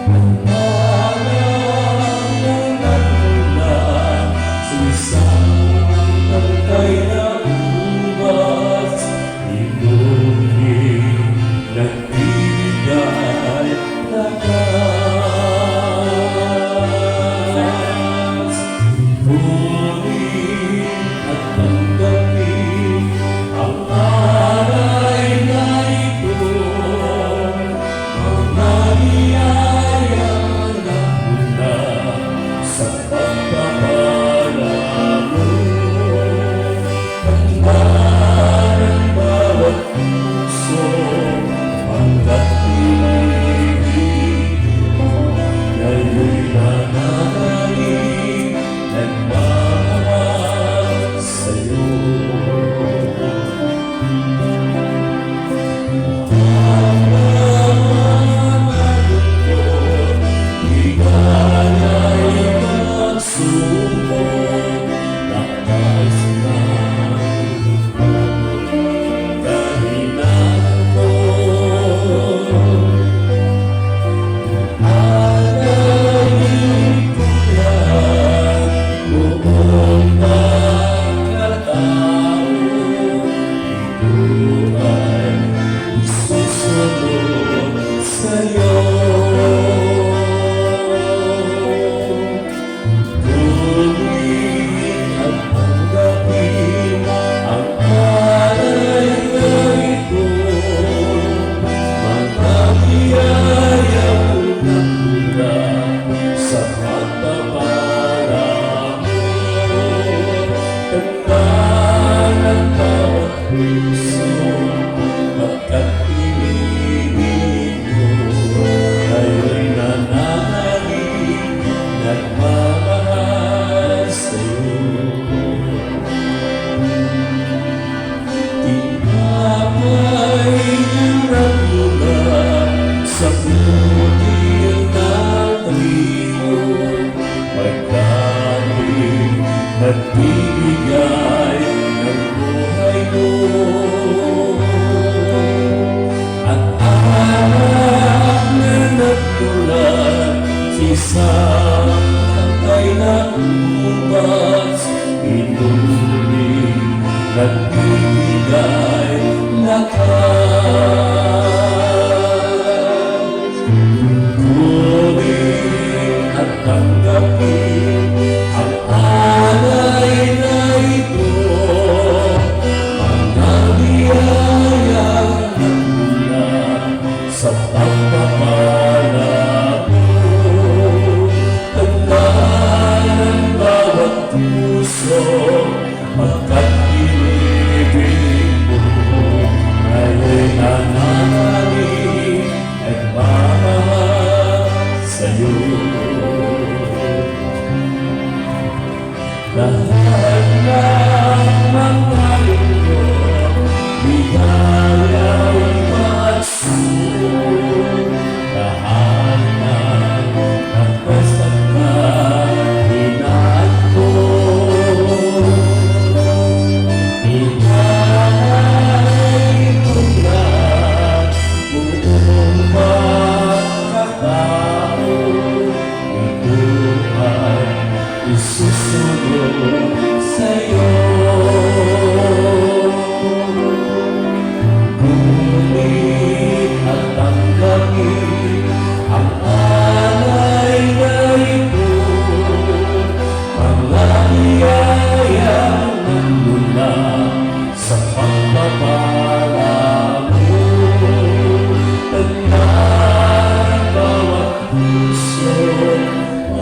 S7: Ang alam ng nagulat sa isang tangkay na ubas, inumin nagbibigay lakas. Inumin at tanggapin ang aray na ito, mga biyayang nagmula sa pagpapala mo. Tandaan ang bawat puso, hanggat ibig mo, nga'yo'y nananalig, nagmamahal sa'yo. Sa pagpapala mo, tandaan ang bawat puso, pagkat ibig mo, nga'yo'y nananalig, nagmamahal sa'yo. Tinapay ng nagmula sa putil na trigo, pagkain nagbibigay ng buhay mo. At anak na nagmulat sa isang tangkay na ubas, inumin nagbibigay lakas. Kunin at tanggapin ang alay na ito, mga biyayang nagmula sa pagpapala mo. Tandaan ang bawat puso, pagkat ibig mo, nga'yo'y nananalig, nagmamahal sa'yo. Lahat ng mga lingkod, ligaya'y magsulong, lahat ng nagpasta't kahinaan ko. Ika'y tula, buong magkatao,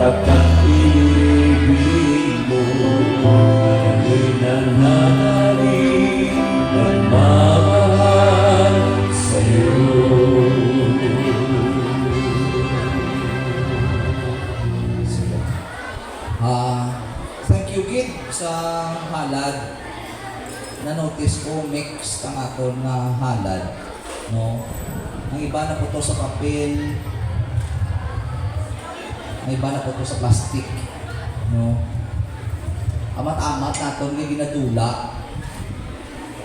S7: Sapagkat ibig mo ako'y nananalig nagmamahal sa'yo.
S2: Thank you, Gid, sa halad. Na-notice ko, mix ang aton na halad. No? Ang iba na po to sa papel, ang iba na po to sa plastic. No? Amat-amat naton nga ginadula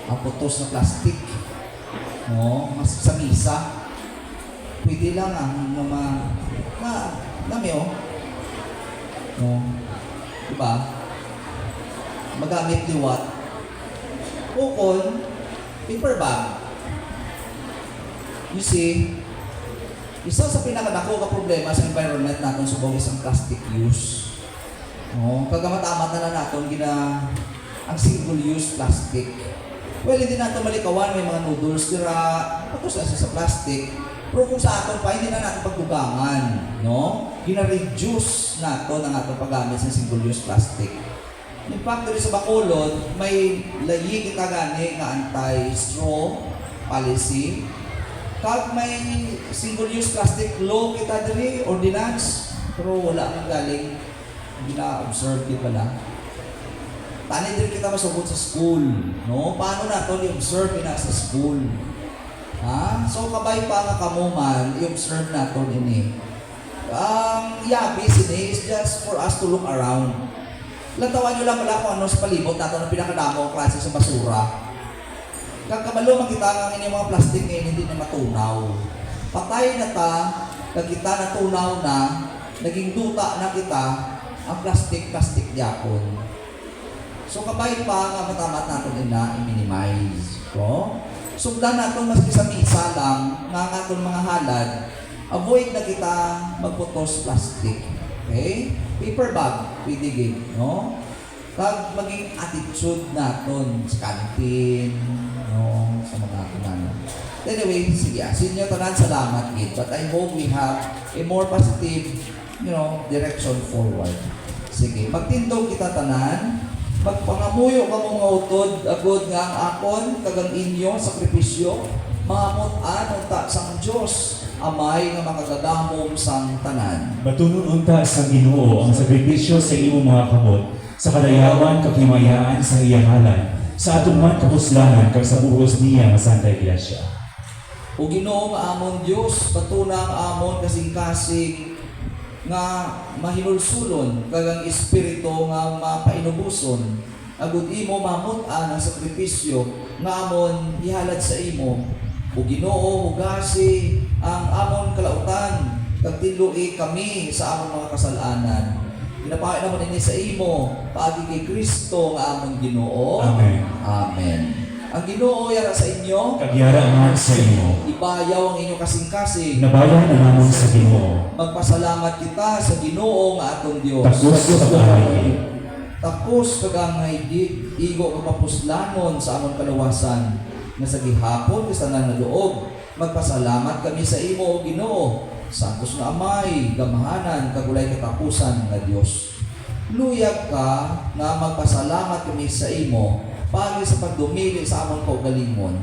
S2: ang putos na plastic. No? Mas sa misa, pwede lang ang dami oh. No? Diba? Magamit liwat. Ukon, paper bag. You see, isa sa pinakadako ka problema sa environment natin subong isang plastic use. No, kagamat-amat na naton ang single-use plastic. Well, hindi natin malikawan, may mga noodles dira, tapos na sa plastic. Pero kung sa aton pa, hindi na natin pagdugangan. No? Gina-reduce natin ang ating paggamit sa single-use plastic. In fact, dito sa Bacolod, may layi kita gani nga anti-straw policy. Kag may single-use plastic law kita diri, ordinance, pero wala nang galing, hindi na-observe di pala. Tani din kita masugod sa school, no? Paano na ito i-observe na sa school? Ha? So, kabay pa nga kamuman, i-observe na ito ini. Ang yabis ini is just for us to look around. Lantawan nyo lang pala kung ano sa palibot natin ang pinakadamo ang klase sa basura. Kagkabalo makita nga inyong mga plastic ngayon hindi na matunaw. Patay na ta, kagkita natunaw na, naging duta na kita ang plastic yapon. So kabay pa nga matamat natin na i-minimize. So, sugdan natin maski sa misa lang nga ang ating mga halad, avoid na kita magputos plastic. Okay? Paper bag, pwede gig, no? Kag maging attitude natin sa canteen, no? Sa mga kunanan. Anyway, sige, sinyo tanan salamat gid. But I hope we have a more positive, direction forward. Sige, magtindog kita tanan. Magpangamuyo ka mga utod, agod nga ang akon, kagang inyo, sakripisyo, mga mutan, unta sang Diyos, amay nga makagadamom sang tanan.
S1: Batunon unta sa Ginoo ang sakripisyo sa imong mga kamot, sa kadayawan kakimayaan sa iyang halal, sa atong man kapuslanan kag sa buhos niya nga Santa Iglesia.
S2: O Ginoo nga amon Dios, patuna ang amon kasing-kasing nga mahinulsulon kagang espiritu nga mapainubuson agud imo mamutan ang sakripisyo nga amon ihalad sa imo. O Ginoo, hugasi ang amon kalautan kag tinloi kami sa amon mga kasalanan. Ginapahay naman ini sa imo paagi kay Kristo nga amon Ginoo.
S1: Amen.
S2: Amen. Ang Ginoo yara sa inyo,
S1: Kagyara man sa imo.
S2: ibayaw ang inyong kasing-kasing.
S1: Nabayan na namon sa Ginoo.
S2: Magpasalamat kita sa Ginoo nga atong Dios.
S1: Takos pag-ahay.
S2: Takos kagangay di igo kapapuslanon sa amon kaluwasan nga sa gihapon kasanan na loob. Magpasalamat kami sa imo o Ginoo. Santos na Amay, gamahanan kagulay katapusan nga Dios. Luyag ka nga magpasalamat kami sa imo pagi sa pagdumili sa amon kaugalingon,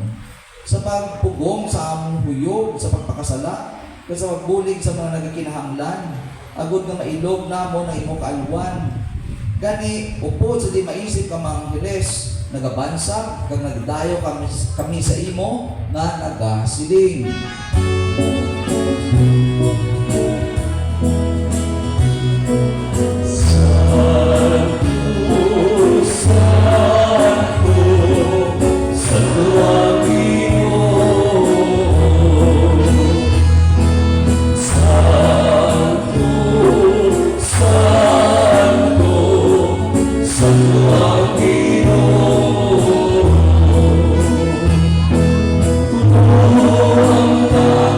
S2: sa pagpugong sa amon huyog, sa pagpakasala, sa pagbulig sa mga nagakinahanglan, agud nga mailog namon ang imong kaalwan. Gani, upod sa di maisip ka mga Angeles, nagabansa, kag nagdayo kami sa imo, nga nagasiling.
S7: Ang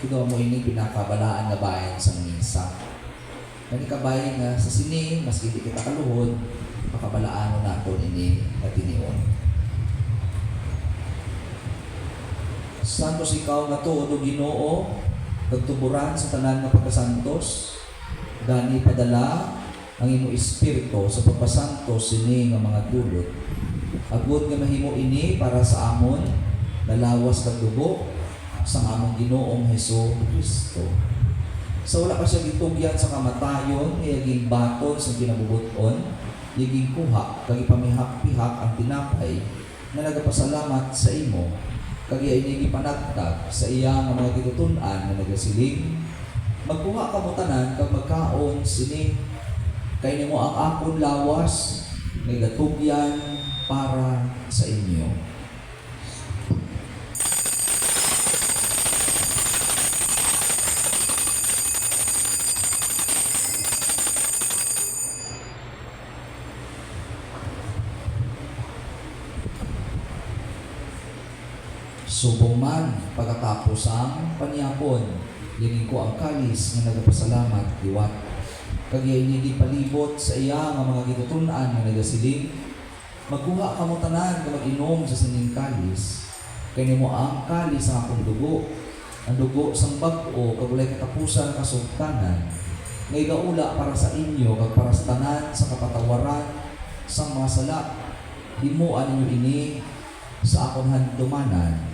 S2: Kinuha mo ini pinakabalaan nga bayan sa misa. Kani kabayan nga sa sini, mas hindi kita kaluhod, makabalaan mo nato ini katinion. Santos ikaw nga tuod o Ginoo, pagtuburan sa tanan nga pagkasantos, gani padala ang imo espiritu sa pagpasantos sini nga mga dulot. Agud nga mahimo ini para sa amon, nalawas kag dugo sa among Ginoong Hesus Kristo. Sa wala pa siya gitugyan sa kamatayon, iyaging baton sa kinabubuton, iyaging kuha, kag ipamihak-pihak ang tinapay, na nagapasalamat sa imo, kag iyaging ipanagtag sa iya nga mga gitutunan na nagasiling, magkuha ka mo tanan kag magkaon sini, kay nimo ang akon lawas, may gatugyan para sa inyo. Subong man pagkatapos ang panyapon, lingin ko ang kalis nga nagapasalamat liwat. Kagya ini palibot sa iya nga mga gitutunan nga nagasiling, magkuha ka mo tanan nga mag-inom sa sining kalis, kay nimo ang kalis ang akong dugo, ang dugo sang bag-o kag walay katapusan kasugtanan, nga igaula para sa inyo kag para sa tanan sa kapatawaran sang mga sala. Himuan ninyo ini sa akong handumanan.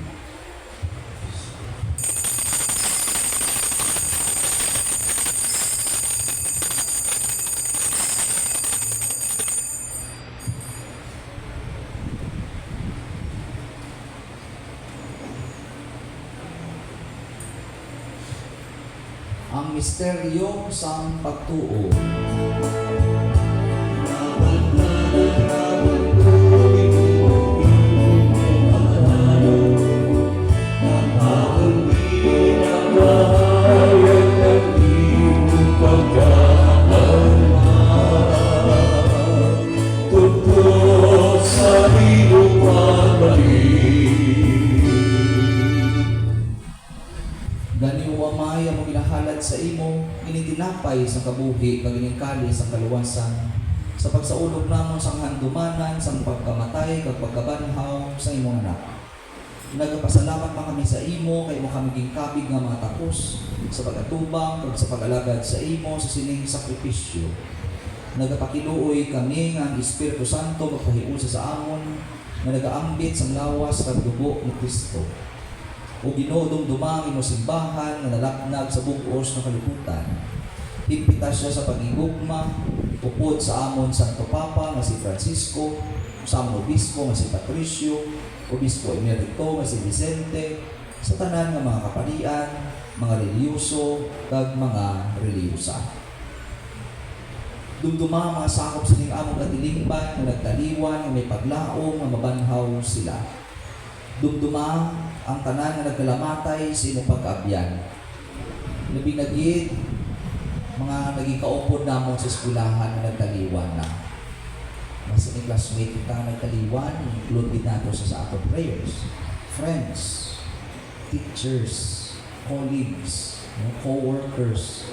S2: Ang misteryo sang pagtuo. Gani umamay ang ginahalad sa imo, initinapay sa kabuhi, kag inikali sa kaluwasan, sa pagsaulog namon sang handumanan, sang pagkamatay, kag pagkabanhaw sa imong anak. Nagapasalamat pa kami sa imo, kay mo kami gingkabig nga mga tapos, sa pag-atubang, kag sa pag-alagad sa imo, sa sining sakripisyo. Nagapakiluoy kami nga ang Espiritu Santo magpahiusa sa amon, na nagaambit sang lawas kag dugo ni Kristo. O Ginoo dumdumang imo simbahan nga nalaknag sa bug-os ng kalibutan. Impita siya sa pag-igugma, upod sa amon Santo Papa nga si Francisco, sa amon Obispo nga si Patricio, Obispo Emerito nga si Vicente, sa tanan nga mga kaparian, mga reliyoso, kag mga reliyosa. Dumduma mga sakop sa ning among katilingban nga nagtaliwan nga may paglaom nga mabanhaw sila. Dumduma ang tanan nga nagkalamatay sa imong pagkaabyan. Nabinagid mga naging kaupod namon sa eskwelahan na nagtaliwan na. Mas ni classmate kita nagtaliwan, include din nato sa atong prayers. Friends, teachers, colleagues, co-workers,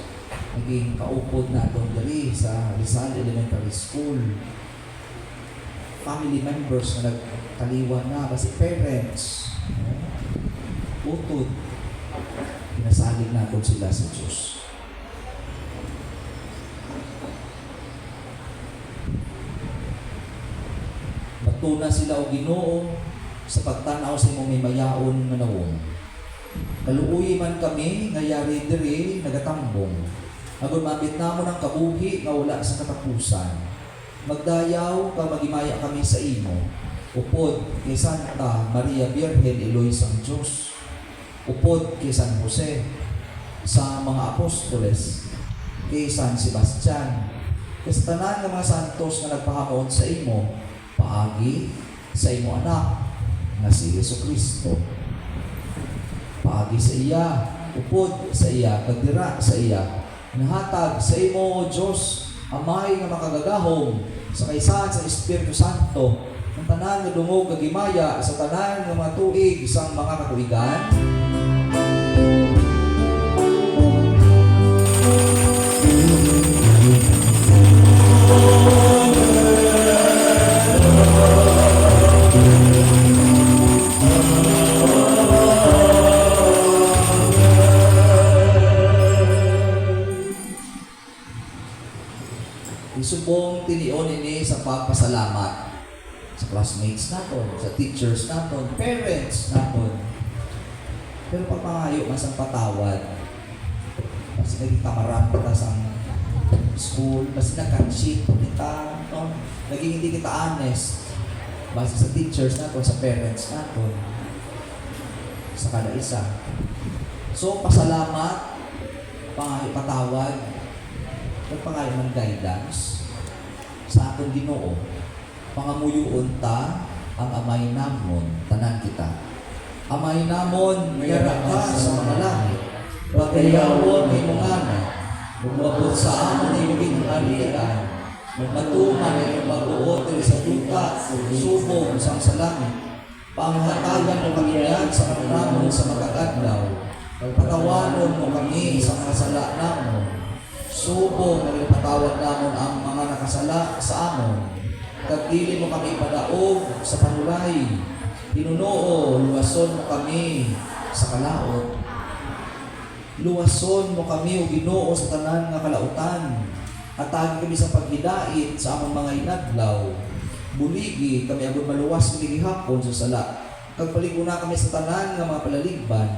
S2: naging kaupod naton diri sa Rizal Elementary School. Family members na nagtaliwan na, kasi parents, utod, pinasalig natin sila sa Diyos. Matuna sila o Ginoo sa pagtanaw sa imong may mayaon nga nawong. Kaluuy man kami, ngayari diri, nagatambong. Agon mabit namon ang kabuhi nga wala sa katapusan. Magdayaw ka magimaya kami sa imo. Upod kay Santa Maria Virgen Eloy sang Diyos. Upod kay San Jose, sa mga apostoles, kay San Sebastian, kay sa tanan ng mga santos na nagpahamon sa imo, paagi sa imo anak nga si Jesucristo. Paagi sa iya, upod sa iya, kagdira sa iya, nahatag sa imo, O Diyos, amay nga makagagahom sa kaysahan sa Espiritu Santo, ng tanan nga dungog kagimaya sa tanan nga mga tuig isang mga katuigan. Isubong tinion ini sa pagpasalamat sa classmates naton, sa teachers naton, parents naton. Pero pagpangayo man sa patawad, kasi naging kamaran kita sa school, kasi nag-cheat kita, no? Naging hindi kita honest. Base sa teachers naton, sa parents naton, sa kada isa. So, pasalamat, pangayo patawad, pagpangayo ng guidance sa aton Ginoo. Pangamuyuon ta ang amay namon, tanan kita. Amay namon, yara ka sa mga langit. Pagkayawon ay mga anak, umabot sa amon ay maging alian. Matuman ay magbuot sa duka, subong sang sa langit. Panghatagan mo kami yan sa kanamon sa magkakadlaw. Patawanon mo kami sa mga sala namon. Subong ang patawad namon ang mga nakasala sa amon. Kagdili mo kami padaog sa panulay. Pinunoo, luwason mo kami sa kalaot. Luwason mo kami o Ginoo sa tanan nga kalautan. Atagi kami sa paghidait sa among mga inadlaw. Buligi kami agud maluwas kini gihapon sa sala. Kagpaliguna kami sa tanan nga mga palaligban.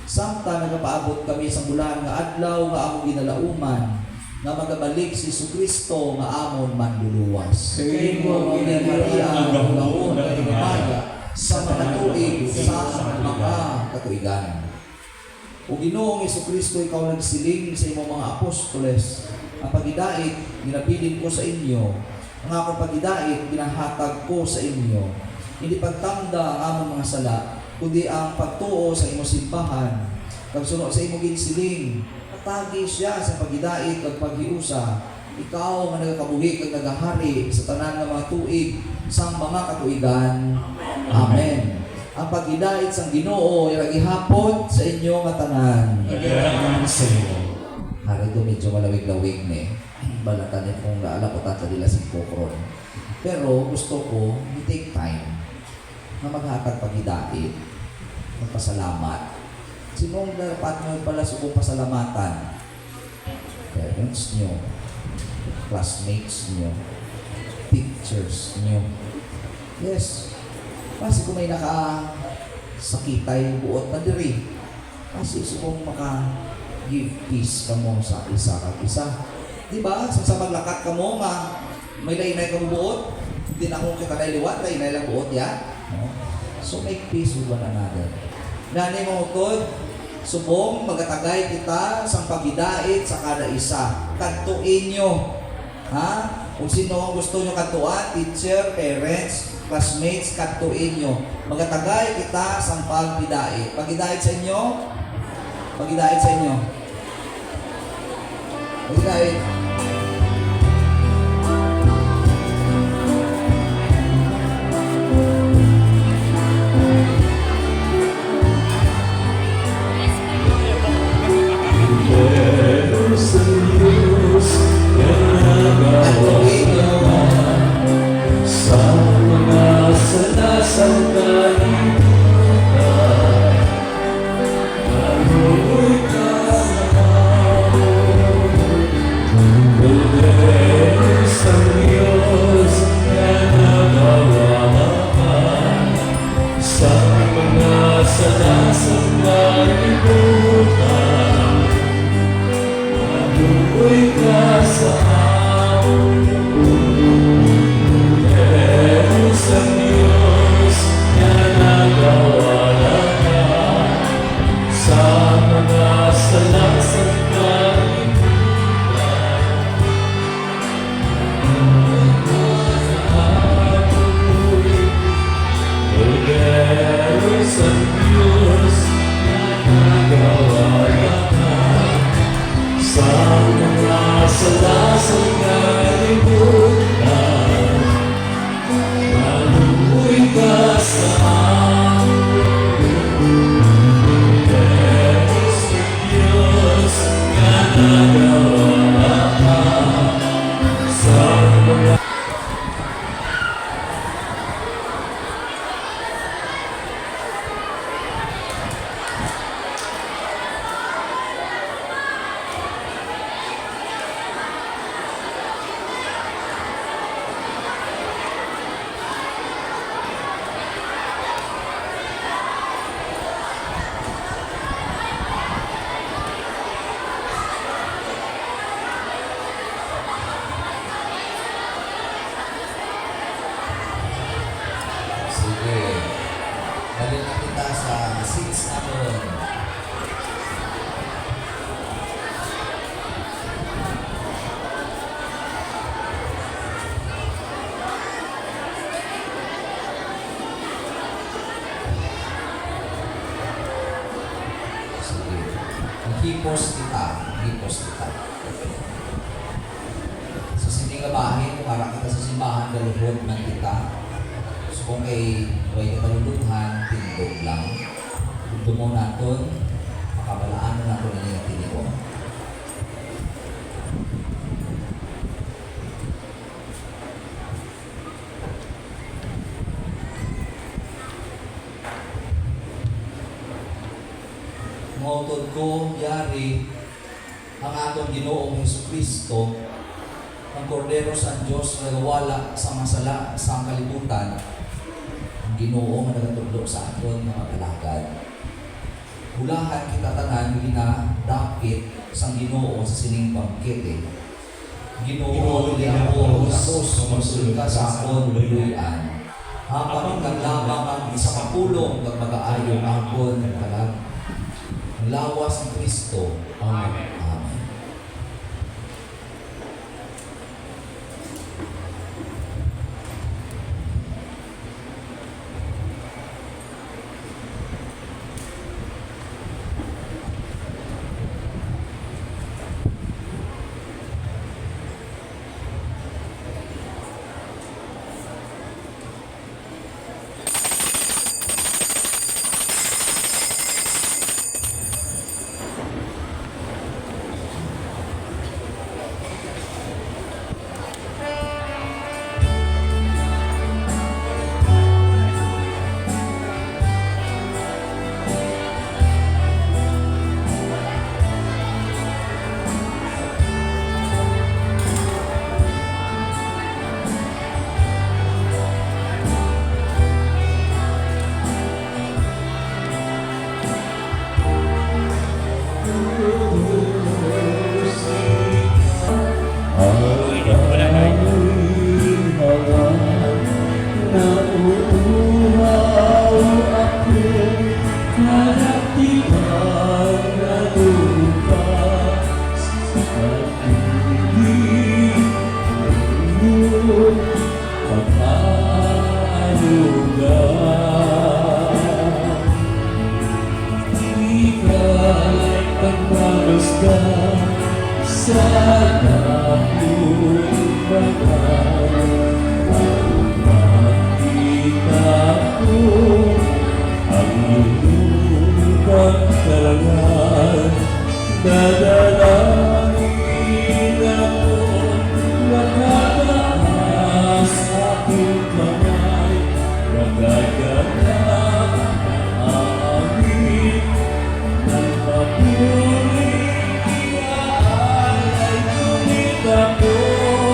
S2: Samtang nagapaabot kami sa bulan nga adlaw nga among ginalauman. Nga magabalik si Jesucristo nga amon manluluwas.
S7: Kay mo
S2: Maria
S1: ang
S2: ang
S1: gahunong
S2: gahunong
S1: na
S2: imaga sa manatuig sa mga katuigan. O Ginoong Jesucristo, ikaw nagsiling sa imong mga apostoles. Ang pagidait, ginabilin ko sa inyo. Ang akong pagidait, ginahatag ko sa inyo. Hindi pagtanda ang among mga sala, kundi ang pagtuo sa imong simbahan. Pagsunod sa imong ginsiling, patagi siya sa pagidait at paghiusa. Ikaw nga nagakabuhi kag nagahari sa tanan ng mga tuig sang mga katuigan. Amen. Ang paghidait sang Ginoo ay gihapon sa inyo nga tanan.
S1: Nagaraman sa iyo.
S2: Hari ito medyo malawig-lawig ni. Balatan niya kung naalakotan sa dila si Pokron. Pero gusto ko, take time na maghatag paghidait, magpasalamat. Sinong dapat nyo pala sa pasalamatan? Parents nyo, classmates nyo, teachers nyo. Yes. Kasi kung may nakasakitay buot na diri, kasi kung maka-give peace ka mo sa isa kag isa. Diba? Sa maglakat ka mo, may lainay ka mo buot, hindi na kung kita nailiwat, lainay lang buot yan. No? So make peace with one another. Gani mo utod, subong magatagay kita sa pagidait sa kada isa. Kantuin nyo. Ha? Kung sino ang gusto nyo kantuan, teacher, parents, classmates, kantuin nyo. Magatagay kita sa pagidait. Pagidait sa inyo? Pagidait sa inyo. Pagidait.
S7: Pero sa Diyos
S2: Kantuin nyo.
S7: sa mga salasang kaibigan, maluoy ka
S2: para kita sa simbahan galuhod man kita. So kung kay way kaluluhan, tindog lang. Kung mo naton, makabalaan na natin na yung tinigong. Mautod ko, yari, ang atong Ginoong Hesukristo, ang Kordero sa Diyos na nagawala sa masala sa kalibutan, ang Ginoo nga nagatudlo sa aton mga kalagad. Hulahan kita tanan ginadapit sa Ginoo sa sining bangkete. Ginoo dili ako tapos magsulod ka sa akon buluyan. Apan kang lamang ang isa kapulong kag mag-aayo akon kalag. Lawas ni Kristo. Amen. Amen.
S7: Ako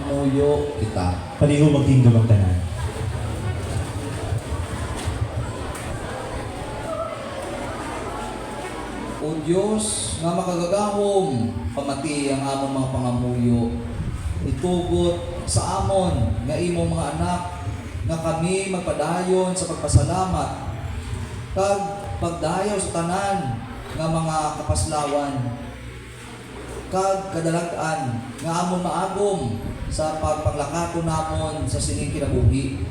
S2: pangamuyo kita.
S1: Paliho magtindog ang tanan.
S2: O Diyos, nga makagagahom, pamati ang among mga pangamuyo. Itugot sa amon, nga imong mga anak, nga kami magpadayon sa pagpasalamat, kag pagdayaw sa tanan, nga mga kapaslawan, kag kadalagan, nga amon maagom sa pagpaglakato namon sa sining kinabuhi.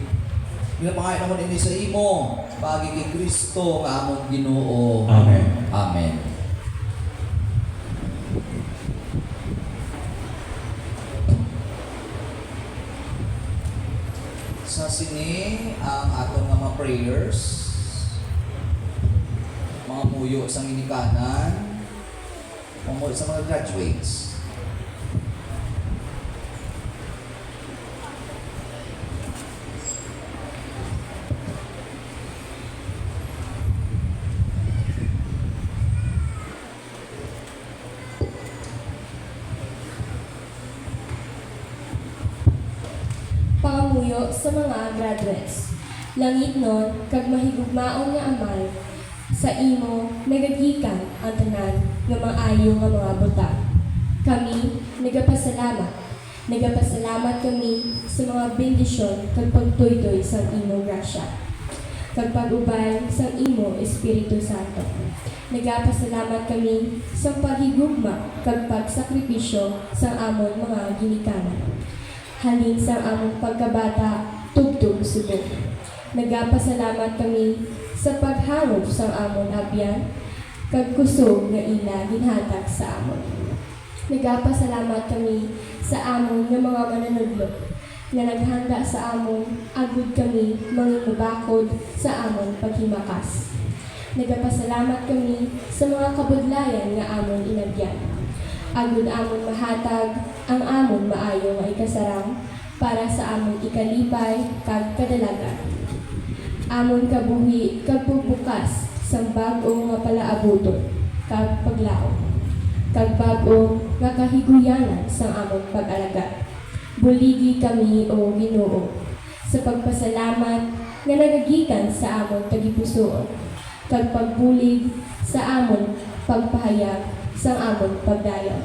S2: Ginapangay naman ini sa imo, pagi kay Kristo nga amon Ginoo.
S1: Amen.
S2: Amen. Sa sini ang atong mga prayers, mga muyo sa ginikanan, mga sa mga graduates.
S4: Pangamuyo sa mga graduates. Langit nun, kag mahigugmaon nga amay, sa imo nagagikan ang tanan nga maayo nga mga buta. Kami nagapasalamat. Nagapasalamat kami sa mga bendisyon kag pagtuytoy sa imo grasya. Kag pag-ubay sa imo Espiritu Santo. Nagapasalamat kami sa paghigugma kag pagsakripisyo sa amon mga ginikanan. Halin sa among pagkabata, tugtog subok. Nagapasalamat kami sa pagharap sa amon abyan, kag kusog nga ila ginhatag sa amon. Nagapasalamat kami sa amon nga mga mananudlo, nga naghanda sa amon, agud kami mangingubakod sa amon paghimakas. Nagapasalamat kami sa mga kabudlayan nga amon inabyan. Agud amon mahatag ang amon maayo nga ikasarang para sa amon ikalipay kag kadalagan. Amon kabuhi kag pagbukas sa bag-o nga palaabuton kag paglaom. Kag bag-o nga kahiguyanan sa amon pag-alaga. Buligi kami o Ginoo sa pagpasalamat nga nagagikan sa amon tagipusoon kag pagbulig sa amon pagpahayag sa amon pagdayaw.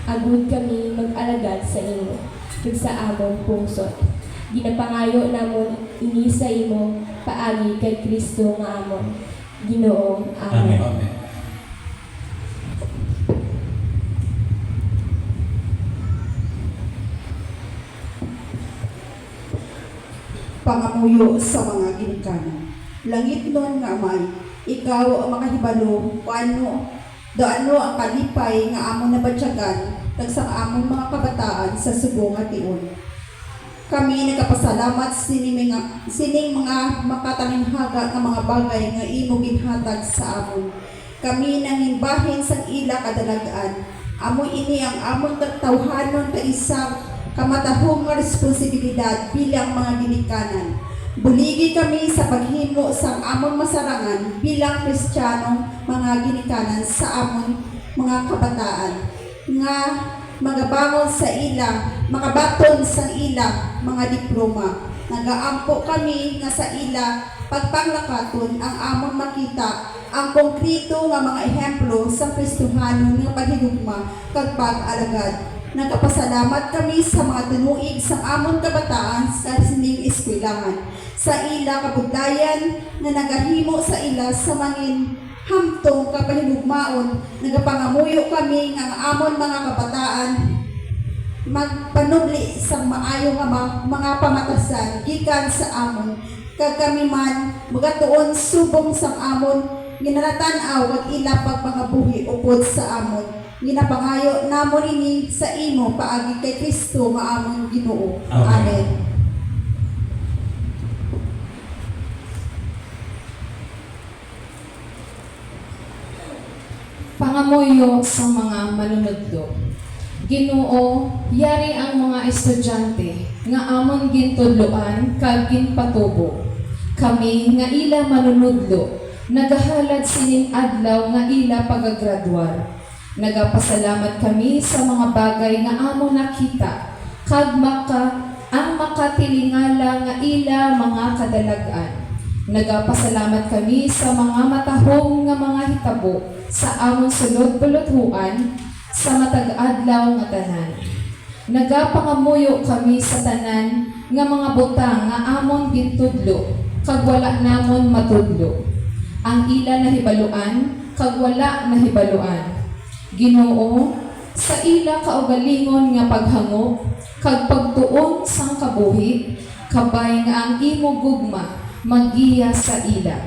S4: Agud kami mag-alagad sa imo, kag sa amon pungsod. Ginapangayo namon ini sa imo, paagi kay Kristo nga amon Ginoo. Amen.
S2: Amen.
S8: Pangamuyo sa mga ginikanan. Langit nun nga amay, ikaw ang makahibalo, daano ang kalipay nga amon nabatyagan, kag sa amon mga kabataan sa subong nga tion. Kami nagapasalamat sining mga makatanginhaga nga mga bagay nga imo ginhatag sa amon. Kami nangimbahin sang ila kadalagaan. Amo ini ang amon tawhanon ka isang kamatahong nga responsibilidad bilang mga ginikanan. Buligi kami sa paghimo sa amon masarangan bilang Kristiyanong mga ginikanan sa amon mga kabataan nga magabangon sa ila, makabaton sa ila mga diploma. Nagaampo kami nga sa ila pagpanglakaton ang amon makita ang konkreto nga mga ehemplo sa Kristohanon nga paghigugma kag pag-alagad. Nagapasalamat kami sa mga tunuig sa amon kabataan sa sining eskwelahan, sa ila kabudlayan na nagahimo sa ila sa mangin hamtong kapahigugmaon. Nagapangamuyo kami nga ang amon mga kabataan magpanubli sa maayo nga mga pamatasan gikan sa amon, kag kami man magatuon subong sa amon ginaratan-aw kag ila pagpangabuhi upod sa amon. Ginapangayo namon ini sa imo paagi kay Kristo nga amon Ginoo. Amen.
S9: Pangamuyo sa mga manunodlo. Ginoo, yari ang mga estudyante nga amon gintudloan kag ginpatubo. Kami nga ila manunodlo, nagahalad sining adlaw nga ila pagagradwar. Nagapasalamat kami sa mga bagay nga amon nakita ang makatilingala nga ila mga kadalagan. Nagapasalamat kami sa mga matahong nga mga hitabo sa amon sulod buluthuan sa matag-adlaw nga tanan. Nagapangamuyo kami sa tanan nga mga butang nga amon gintudlo kag wala namon matudlo. Ang ila nahibaluan kag wala nahibaluan. Ginoo, sa ila kaugalingon nga paghangop kag pagtuon sang kabuhi, kabay nga ang imo gugma maggiya sa ila.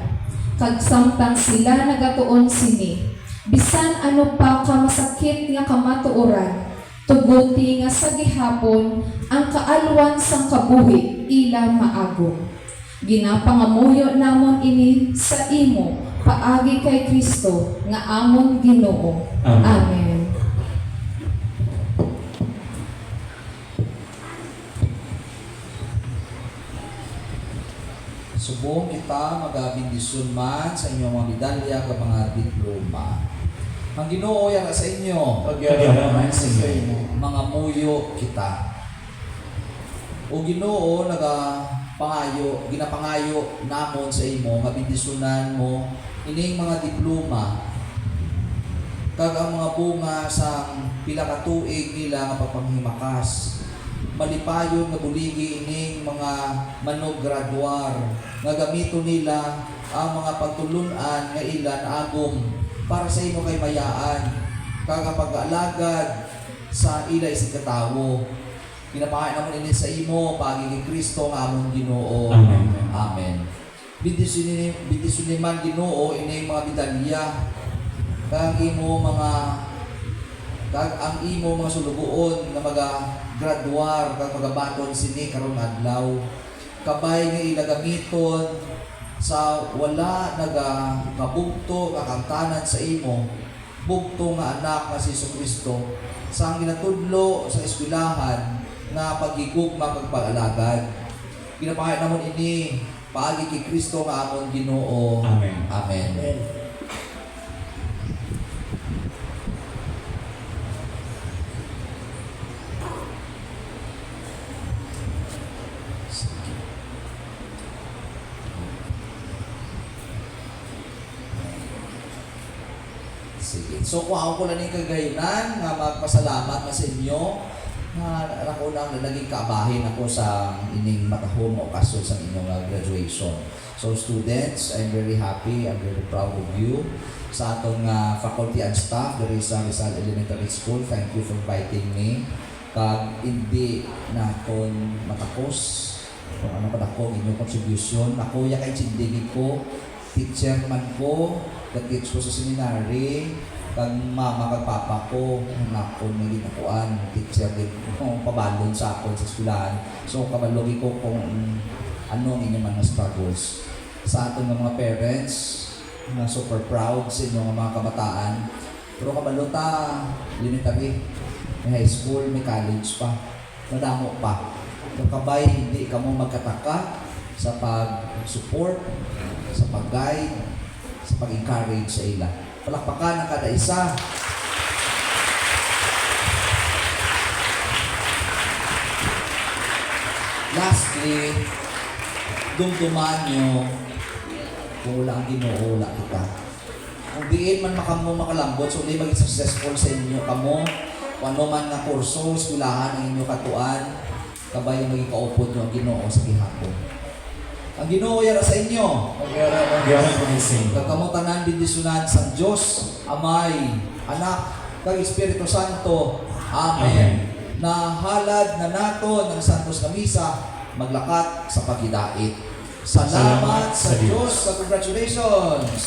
S9: Kag samtang sila nagatuon sini, bisan ano pa ka masakit nga kamatuoran, tuguti nga sa gihapon ang kaalwan sang kabuhi ila maagom. Ginapangamuyo namon ini sa imo paagi kay Kristo nga amon Ginoo.
S1: Amen.
S9: Amen.
S2: Subong kita magabindisyon man sa inyong mga medalya ka mga diploma. Ang Ginoo yara sa inyo,
S1: Pagyaraman sa inyo.
S2: mga muyo kita. O Ginoo ginapangayo namon sa imo nga bindisunan mo ining mga diploma kag ang mga bunga sa pila ka tuig nila nga pagpanghimakas. Malipayon nga buligi ining mga manoggraduar nga gamito nila ang mga pagtulunan nga ilan agom para sa imo kay mayaan kag pag-alagad sa ila isig katawo. Ginapahay namon ini sa imo pagi kay Kristo nga among Ginoo.
S1: Amen.
S2: Amen. Bindisunin man Ginoo ini mga medalya kag ang imo mga sulugoon nga graduar kag magabaton sini karon adlaw. Kabay nga ila gamiton sa wala nagakabugto nga kantanan sa imo, bugto nga anak nga si Jesucristo sa ginatudlo sa eskwelahan nga pagigugma kag pag-alagad. Ginapahay namon ini paagi kay Kristo nga amon Ginoo.
S1: Amen.
S2: Amen. Sige. So kung ako lang yung kagayonan nga magpasalamat na sa inyo nga ako lang naging kaabahin ako sa ining matahong okasyon sa inyong graduation. So students, I'm very happy, I'm very proud of you. Sa atong faculty and staff there sa Rizal Elementary School, thank you for inviting me. Kag hindi na akong matapos kung ano pa akong inyong contribution. Ako ya kay chindigig ko, teacher man ko, nag-teach ko sa seminary, kag mama kag papa ko, nakon may ginakuan, teacher din kung pabalon sa akon sa eskwelahan. So kabalogi ko kung ano ang inyong mga struggles. Sa aton mga parents, na super proud sa inyong mga kabataan. Pero kabalota, elementary, may high school, may college pa, nadamo pa. Kung kabay, hindi ka mo magkataka sa pag-support, sa pag-guide, sa pag-encourage sa ila. Palakpakan ang kada isa. Lastly, dumduman nyo kung wala ang Ginoo, wala kita. Kung diin man makamo makalambot, so di maging successful sa inyo kamo, kung ano man nga kurso, eskwelahan ang inyo katuan, kabay maging kaupod nyo ang Ginoo sa gihapon. Ang Ginoo yara sa inyo.
S1: Pagyaraman ko sa inyo.
S2: Kagkamutanan bindisunan sa Diyos, Amay, Anak, kag Espiritu Santo. Amen. Na halad na nato ng Santos na Misa, maglakat sa pagidait. Salamat sa Diyos. Congratulations!